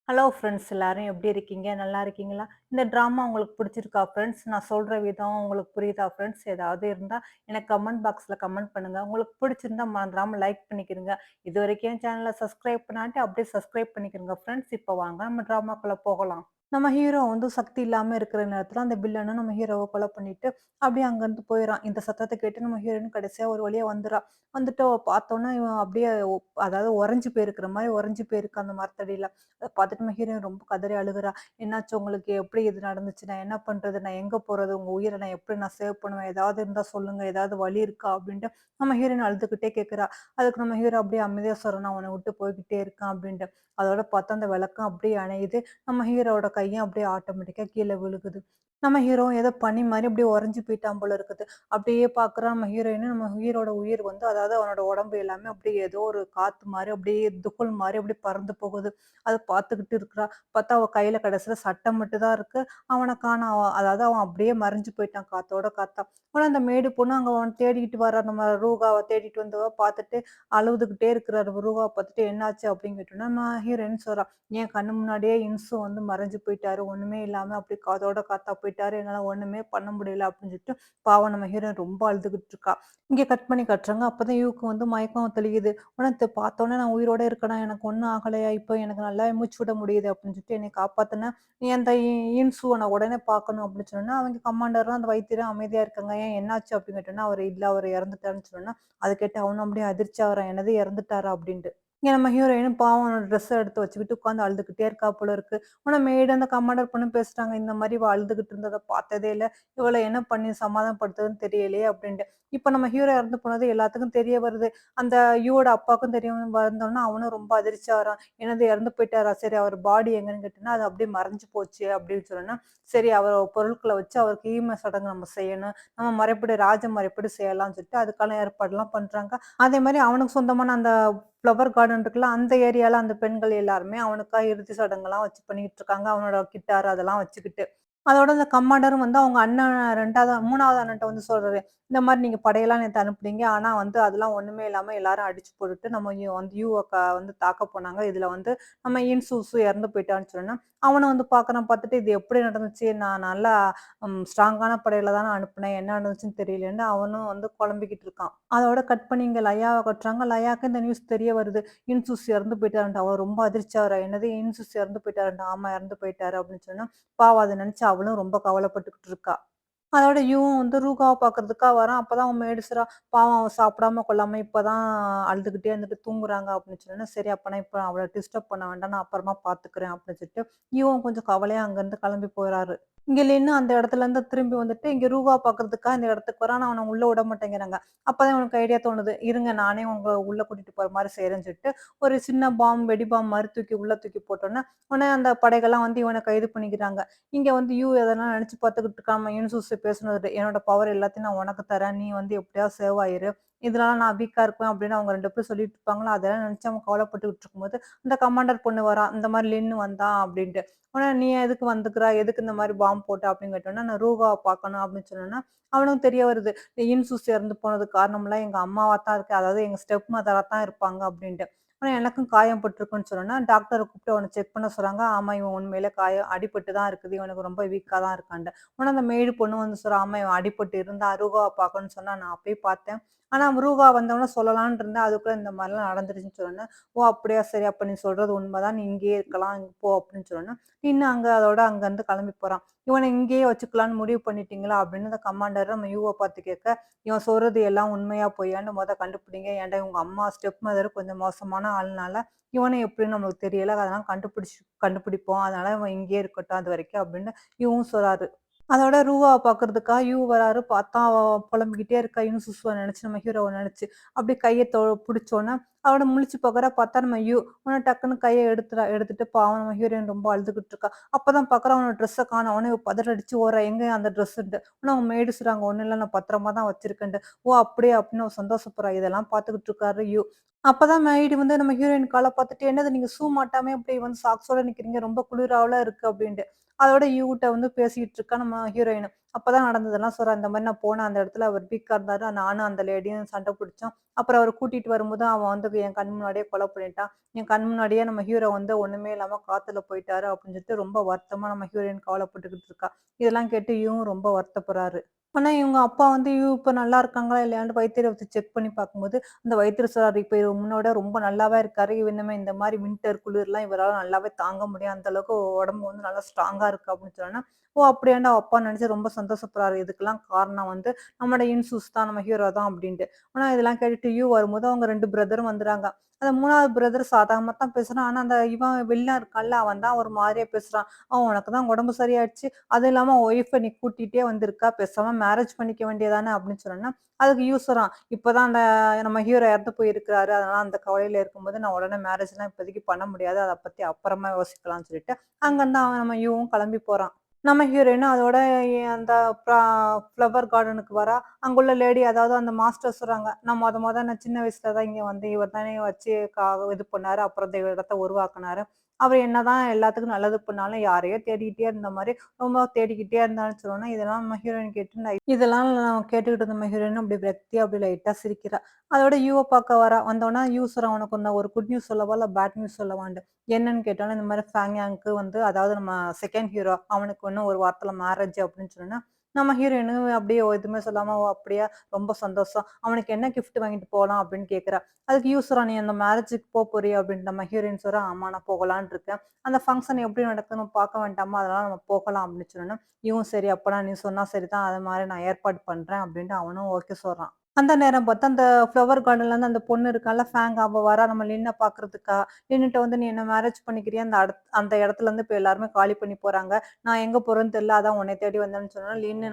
Hello friends எல்லாரும் எப்படி இருக்கீங்க? நல்லா இருக்கீங்களா? இந்த ட்ராமா உங்களுக்கு பிடிச்சிருக்கா ஃப்ரெண்ட்ஸ்? நான் சொல்ற விதம் உங்களுக்கு புரியுதா ஃப்ரெண்ட்ஸ்? ஏதாவது இருந்தா எனக்கு கமெண்ட் பாக்ஸ்ல கமெண்ட் பண்ணுங்க. உங்களுக்கு பிடிச்சிருந்தா மறந்துடாம லைக் பண்ணிக்கிறங்க. இதுவரைக்கும் என் சேனல சப்ஸ்கிரைப் பண்ணாட்டி அப்படியே சப்ஸ்கிரைப் பண்ணிக்கிறங்க ஃப்ரெண்ட்ஸ். இப்போ வாங்க நம்ம ட்ராமாக்குள்ள போகலாம். நம்ம ஹீரோ வந்து சக்தி இல்லாம இருக்கிற நேரத்துல அந்த வில்லனும் நம்ம ஹீரோவ கொலை பண்ணிட்டு அப்படியே அங்கருந்து போயிறான். இந்த சத்தத்த கேட்டு நம்ம ஹீரோயின் கடைசியா ஒரு வழியா வந்துர்றா. வந்துட்டு அவ பார்த்தோனே இவன் அப்படியே அதாவது உறைஞ்சு போயிருக்கிற மாரி உறைஞ்சு போயிருக்கு அந்த மரத்தடியில. அத பார்த்துட்டு நம்ம ஹீரோயின் ரொம்ப கதறி அழுகுறா. "என்னாச்சு உங்களுக்கு? எப்படி இது நடந்துச்சு? நான் என்ன பண்றது? நான் எங்க போறது? உங்க உயிர நான் எப்படி நான் சேவ் பண்ணுவேன்? ஏதாவது இருந்தா சொல்லுங்க. ஏதாவது வழி இருக்கா?" அப்படின்ட்டு நம்ம ஹீரோயின் அழுதுகிட்டே கேட்கிறா. அதுக்கு நம்ம ஹீரோ அப்படியே அமைதியா சொல்றான், "நான் உன்ன விட்டு போய்க்கிட்டே இருக்கேன்" அப்படின்ட்டு. அதோட பார்த்தா அந்த விளக்கம் அப்படியே அணையுது. நம்ம ஹீரோவோட கையும் அப்படியே ஆட்டோமேட்டிக்கா கீழ விழுகுது. நம்ம ஹீரோ ஏதோ பனி மாரி அப்படியே உறைஞ்சு போயிட்டான் போல இருக்குது. அப்படியே பார்க்குறான் நம்ம ஹீரோயின. நம்ம ஹீரோட உயிர் வந்து அதாவது அவனோட உடம்பு எல்லாமே அப்படியே ஏதோ ஒரு காத்து மாரி அப்படியே துகள் மாரி அப்படியே பறந்து போகுது. அத பார்த்துக்கிட்டு இருக்கிறா. பார்த்தா அவ கையில கடைசியில சட்டை மட்டும் தான் இருக்கு. அவன காணோம். அதாவது அவன் அப்படியே மறைஞ்சு போயிட்டான் காத்தோட காத்தா. ஆனா அந்த மேடு பொண்ணு அங்க அவன தேடிக்கிட்டு வரா. நம்ம ரூகாவ தேடிட்டு வந்தவ பார்த்துட்டு அழுதுகிட்டே இருக்கிறாரு. ரூகாவ பார்த்துட்டு என்னாச்சு அப்படின்னு கேட்டோனே, நம்ம ஹீரோயின் சொல்றா, "என் கண்ணு முன்னாடியே இன்சு வந்து மறைஞ்சு போயிட்டாரு. ஒண்ணுமே இல்லாம அப்படி காதோட காத்தா போயிட்டாரு. என்னால ஒண்ணுமே பண்ண முடியல" அப்படின்னு சொல்லிட்டு பாவம் நம்ம ஹீரோயின் ரொம்ப அழுதுகிட்டு இருக்கா. இங்க கட் பண்ணி காட்டுறாங்க. அப்பதான் இவருக்கு வந்து மயக்கம் தெளியுது. உடனே பார்த்தோனே நான் உயிரோட இருக்கேனா, எனக்கு ஒண்ணும் ஆகலையா, இப்போ எனக்கு நல்லாவே மூச்சு விட முடியுது அப்படின்னு சொல்லிட்டு என்னை காப்பாத்துன நீ அந்த இன்சுவ நான் உடனே பார்க்கணும் அப்படின்னு சொன்னோனே, அவங்க கமாண்டரும் அந்த வைத்தியரும் அமைதியா இருக்காங்க. ஏன் என்னாச்சு அப்படின்னு கேட்டோனே, அவரு இல்ல அவரு இறந்துட்டாருன்னு சொன்னோனே, அத கேட்டு அவனும் அப்படியே அதிர்ச்சி ஆகுறான். என்னது இறந்துட்டாரா அப்படின்ட்டு. இங்க நம்ம ஹீரோயினும் பாவம் அவனோட ட்ரெஸ்ஸ எடுத்து வச்சுக்கிட்டு உட்கார்ந்து அழுதுகிட்டே இருக்கா போல இருக்கு. ஆனா மேய்டு அந்த கமாண்டர் பொண்ணும் பேசுறாங்க. இந்த மாரி இவ அழுதுகிட்டு இருந்தத பார்த்ததே இல்ல. இவள என்ன பண்ணி சமாதானப்படுத்துறதுன்னு தெரியலையே அப்படின்ட்டு. இப்ப நம்ம ஹீரோ இறந்து போனது எல்லாத்துக்கும் தெரிய வருது. அந்த யுவோட அப்பாவுக்கும் தெரியும் வந்தோனே அவனும் ரொம்ப அதிர்ச்சி ஆகுறான். என்னது இறந்து போயிட்டாரா? சரி அவர் பாடி எங்கன்னு கேட்டோம்னா, அது அப்படியே மறைஞ்சு போச்சு அப்படின்னு சொன்னோனே, சரி அவர் பொருட்கள வச்சு அவருக்கு ஈம சடங்கு நம்ம செய்யணும். நம்ம முறைப்படி ராஜ முறைப்படி செய்யலாம்னு சொல்லிட்டு அதுக்கான ஏற்பாடுலாம் பண்றாங்க. அதே மாரி அவனுக்கு சொந்தமான அந்த ஃப்ளவர் கார்டன் இருக்குல்ல, அந்த ஏரியால அந்த பெண்கள் எல்லாருமே அவனுக்கா இறுதி சடங்குலாம் வச்சு பண்ணிட்டு இருக்காங்க. அவனோட கிட்டார் அதெல்லாம் வச்சுக்கிட்டு. அதோட இந்த கமாண்டரும் வந்து அவங்க அண்ணன் 2வது 3வது அண்ணன்ட்ட வந்து சொல்றாரு. இந்த மாரி நீங்க படையெல்லாம் நேத்து அனுப்புனீங்க. ஆனா வந்து அதெல்லாம் ஒண்ணுமே இல்லாம எல்லாரும் அடிச்சு போட்டுட்டு நம்ம வந்து யூவ வந்து தாக்க போனாங்க. இதுல வந்து நம்ம இன்சூசு இறந்து போயிட்டான்னு சொன்னோனே, அவனும் வந்து பார்க்குறான். பார்த்துட்டு இது எப்படி நடந்துச்சு? நான் நல்லா ஸ்ட்ராங்கான படையில தானே அனுப்புனேன். என்ன நடந்துச்சுன்னு தெரியலன்னு அவனும் வந்து குழம்பிக்கிட்டு இருக்கான். அதோட கட் பண்ணி இங்க லயாவ காட்டுறாங்க. லயாக்கு இந்த நியூஸ் தெரிய வருது. இன்சூஸ் இறந்து போயிட்டாருன்ட்டு. அவ ரொம்ப அதிர்ச்சி ஆகுறா. என்னது இன்சூஸ் இறந்து போயிட்டாருன்ட்டு. ஆமா இறந்து போயிட்டாரு அப்படின்னு சொன்னா, பாவம் அத நினைச்சு அவளும் ரொம்ப கவலைப்பட்டுக்கிட்டு இருக்கா. அதோட இவன் வந்து ரூகாவ பார்க்கறதுக்கா வரான். அப்பதான் அவன் மேடிச்சுறா. பாவம் அவ சாப்பிடாம கொள்ளாம இப்பதான் அழுதுகிட்டே இருந்துட்டு தூங்குறாங்க அப்படின்னு சொன்னோனே, சரி அப்பனா இப்ப அவள டிஸ்டர்ப் பண்ண வேண்டாம். நான் அப்புறமா பார்த்துக்கிறேன் அப்படின்னு சொல்லிட்டு, இவன் கொஞ்சம் கவலையா அங்கருந்து கிளம்பி போறாரு. இங்க நின்னு அந்த இடத்துலருந்து திரும்பி வந்துட்டு, இங்க ரூபா பார்க்கறதுக்காக இந்த இடத்துக்கு வரான். ஆனா அவன உள்ள விட மாட்டேங்கிறாங்க. அப்பதான் இவனுக்கு ஐடியா தோணுது. இருங்க நானே உங்கள உள்ள கூட்டிட்டு போற மாரி செய்றேன்னு சொல்லிட்டு, ஒரு சின்ன வெடி பாம் மாரி உள்ள தூக்கி போட்டோனே, உடனே அந்த படைகள்லாம் வந்து இவன கைது பண்ணிக்கிறாங்க. இங்க வந்து எதனா நெனச்சு பார்த்துக்கிட்டு இருக்காம யூனுசூஸ பேசுனது, "என்னோட பவர் எல்லாத்தையும் நான் உனக்கு தரேன். நீ வந்து எப்படியாவது சேவ் ஆயிரு. இதனால நான் வீக்கா இருப்பேன்" அப்படின்னு அவங்க 2 பேரும் சொல்லிட்டு இருப்பாங்களா, அதெல்லாம் நெனச்சு அவன் கவலைப்பட்டுக்கிட்டு இருக்கும்போது, அந்த கமாண்டர் பொண்ணு வரா. இந்த மாரி லின்னு வந்தான் அப்படின்ட்டு. உடனே "நீ எதுக்கு வந்துக்குற? எதுக்கு இந்த மாரி பாம் போட்ட?" அப்படின்னு கேட்டோனே, "நான் ரூகாவ பார்க்கணும்" அப்படின்னு சொன்னோனே, அவனுக்கும் தெரிய வருது. இன்சூஸ் இறந்து போனதுக்கு காரணம்லாம் எங்க அம்மாவா தான் இருக்கு. அதாவது எங்க ஸ்டெப் மதரா தான் இருப்பாங்க அப்படின்ட்டு. ஆனா எனக்கும் காயம் பட்டுருக்குன்னு சொன்னோனே, டாக்டர கூப்பிட்டு அவன செக் பண்ண சொல்றாங்க. ஆமா இவன் உண்மையிலே அடிபட்டு தான் இருக்குது. இவனுக்கு ரொம்ப வீக்கா தான் இருக்கான்ட்டு. உடனே அந்த மெய்டு பொண்ணு வந்து சொல்றா, ஆமா இவன் அடிபட்டு இருந்தான். ரூகாவ பார்க்கணும்னு சொன்னா, நான் அப்பயே பார்த்தேன். ஆனா ரூகா வந்தோனே சொல்லலாம்ன்னு இருந்தேன். அதுக்குள்ள இந்த மாரிலாம் நடந்துருச்சுன்னு சொன்னோனே, ஓ! அப்படியா சரி. அப்ப நீ சொல்றது உண்மைதான். நீ இங்கேயே இருக்கலாம். இங்க போ அப்படின்னு சொன்னோனே, நின்னு அதோட அங்கருந்து கிளம்பி போறான். இவன இங்கேயே வச்சுக்கலான்னு முடிவு பண்ணிட்டீங்களா? அப்படின்னு அந்த கமாண்டர் நம்ம யூவ பார்த்து கேட்க, இவன் சொல்றது எல்லாம் உண்மையா பொய்யான்னு கண்டுபிடிங்க. ஏன்டா உங்க அம்மா ஸ்டெப் மதர் கொஞ்சம் மோசமான ஆள்னால, இவன எப்படின்னு நம்மளுக்கு தெரியல. அதெல்லாம் கண்டுபிடிப்போம். அதனால இவன் இங்கேயே இருக்கட்டும் அதுவரைக்கும் அப்படின்னு இவரும் சொல்றாரு. அதோட ரூவாவ பார்க்கறதுக்காக வராரு. பார்த்தா அவ புலம்பிக்கிட்டே இருக்கா. யூசுஃப நெனச்சு, நம்ம ஹீரோவ நெனச்சு. அப்படியே கைய புடிச்சோனே, அவன முழிச்சு பார்க்குறா. பார்த்தா நம்ம உடனே டக்குன்னு கைய எடுத்துட்டு பாவம் நம்ம ஹீரோயின் ரொம்ப அழுதுகிட்டு இருக்கா. அப்பதான் பார்க்குறா அவனோட ட்ரெஸ்ஸ காணோம். உடனே இவ பதறடிச்சு ஓடுறா. எங்க அந்த ட்ரெஸ்ஸுன்ட்டு. உடனே அவங்க மெய்டு சொல்றாங்க, "ஒண்ணும் இல்ல நான் பத்திரமா தான் வச்சிருக்கேன்ட்டு." "ஓ! அப்படியா?" அப்படின்னு அவ சந்தோஷப்படுறா. இதெல்லாம் பார்த்துக்கிட்டு இருக்காரு அப்பதான் மெய்டு வந்து நம்ம ஹீரோயின் கால பார்த்துட்டு, "என்னது நீங்க ஷூ மாட்டாமயே அப்படியே வந்து சாக்ஸோட நிக்கிறீங்க. ரொம்ப குளிராவுல இருக்கு" அப்படின்ட்டு. அதோட யூகிட்ட வந்து பேசிக்கிட்டு இருக்கா நம்ம ஹீரோயின். அப்பதான் நடந்ததெல்லாம் சொல்றா. இந்த மாரி நான் போனேன் அந்த இடத்துல அவர் வீக்கா இருந்தாரு. நானும் அந்த லேடியும் சண்டை பிடிச்சோம். அப்புறம் அவர கூட்டிட்டு வரும்போது அவன் வந்து என் கண் முன்னாடியே கொலை பண்ணிட்டான். என் கண் முன்னாடியே நம்ம ஹீரோ வந்து ஒண்ணுமே இல்லாம காத்துல போயிட்டாரு அப்படின்னு சொல்லிட்டு ரொம்ப வருத்தமா நம்ம ஹீரோயின் கவலைப்பட்டுக்கிட்டு இருக்கா. இதெல்லாம் கேட்டு இவரும் ரொம்ப வருத்தப்படுறாரு. ஆனா, இவங்க அப்பா வந்து இப்ப நல்லா இருக்காங்களா இல்லையான்ட்டு வைத்தியர வச்சு செக் பண்ணி பார்க்கும்போது, அந்த வைத்தியர் சொல்றாரு, "இப்ப இவரு முன்னோட ரொம்ப நல்லாவே இருக்காரு. இனிமே இந்த மாரி வின்டர் குளிர்லாம் இவரால நல்லாவே தாங்க முடியும். அந்த அளவுக்கு உடம்பு வந்து நல்லா ஸ்ட்ராங்கா இருக்கு." அப்படின்னு சொன்னோனே, "ஓ! அப்படியான்னு" அவ அப்பா நெனச்சு ரொம்ப சந்தோஷப்படுறாரு. இதுக்கெல்லாம் காரணம் வந்து நம்மோட இன்சூஸ் தான், நம்ம ஹீரோ தான் அப்படின்ட்டு. ஆனா, இதெல்லாம் கேட்டுட்டு வரும்போது அவங்க 2 பிரதரும் வந்துறாங்க. அந்த 3வது பிரதர் சாதாரணமா தான் பேசுறான். ஆனா, அந்த இவன் வில்லன் இருக்கான்ல, அவன் தான் ஒரு மாரியா பேசுறான். "உனக்கு தான் உடம்பு சரியாயிடுச்சு. அதுவும் இல்லாம ஒய்ஃப நீ கூட்டிட்டே வந்திருக்கா. பேசாம மேரேஜ் பண்ணிக்க வேண்டியதானே அப்படின்னு சொன்னோனே, அதுக்கு யூசராம். இப்பதான் அந்த நம்ம ஹீரோ இறந்து போயிருக்கிறாரு. அதனால அந்த கவலையில இருக்கும்போது நான் உடனே மேரேஜ்லாம் இப்போதைக்கு பண்ண முடியாது. அத பத்தி அப்புறமா யோசிக்கலாம்னு சொல்லிட்டு, அங்கருந்து அவன் நம்ம யூவும் கிளம்பி போறான். நம்ம ஹீரோயினும் அதோட அந்த ஃப்ளவர் கார்டனுக்கு வரா. அங்குள்ள லேடி அதாவது அந்த மாஸ்டர் சொல்றாங்க. நான் நான் சின்ன வயசுல தான் இங்க வந்தேன். இவர் தானே வச்சு இது பண்ணாரு. அப்புறம் இந்த இடத்த உருவாக்குனாரு. அவர் என்னதான் எல்லாத்துக்கும் நல்லது பண்ணாலும் யாரையோ தேடிக்கிட்டே இருந்த மாரி ரொம்ப தேடிக்கிட்டே இருந்தான்னு சொன்னோனே, இதெல்லாம் நம்ம ஹீரோயின் கேட்டு இதெல்லாம் நான் கேட்டுக்கிட்டு இருந்த நம்ம ஹீரோயின் அப்படி வெத்தியா அப்படி லைட்டா சிரிக்கிறா. அதோட யூவ பார்க்க வரா. வந்தோனே யூ சொல்றான், "உனக்கு நான் ஒரு குட் நியூஸ் சொல்லவா? இல்ல பேட் நியூஸ் சொல்லவான்ட்டு." என்னன்னு கேட்டோனே, இந்த மாரி ஃபேங் யாங்க்கு வந்து அதாவது நம்ம செகண்ட் ஹீரோ அவனுக்கு இன்னும் ஒரு வாரத்துல மேரேஜ் அப்படின்னு சொன்னோனே, நம்ம ஹீரோயினு அப்படியே எதுவுமே சொல்லாம, "ஓ! அப்படியா? ரொம்ப சந்தோஷம். அவனுக்கு என்ன கிஃப்ட் வாங்கிட்டு போலாம்?" அப்படின்னு கேட்கிறா. அதுக்கு யூ சொல்றான், "நீ அந்த மேரேஜுக்கு போறியா?" அப்படின்ட்டு நம்ம ஹீரோயின் சொல்றா, "ஆமா நான் போகலான்னு இருக்கேன். அந்த ஃபங்ஷன் எப்படி நடக்குதுன்னு பார்க்க வேண்டாமா? அதனால நம்ம போகலாம்." அப்படின்னு சொன்னோனே, இவன் சரி அப்பனா நீ சொன்னா சரிதான். அது மாரி நான் ஏற்பாடு பண்றேன் அப்படின்ட்டு அவனும் ஓகே சொல்றான். அந்த நேரம் பார்த்து அந்த ஃப்ளவர் கார்டன்லேருந்து அந்த பொண்ணு இருக்கால்ல ஃபேங் அவ வரா நம்ம லின்ன பார்க்கறதுக்கா. லின்னுட்ட வந்து நீ என்ன மேரேஜ் பண்ணிக்கிறியா? அந்த இடத்துலருந்து இப்ப எல்லாருமே காலி பண்ணி போறாங்க. நான் எங்க போறேன்னு தெரியல. அதான் உன்னைய தேடி வந்தேன்னு சொன்னோனே, லின்னு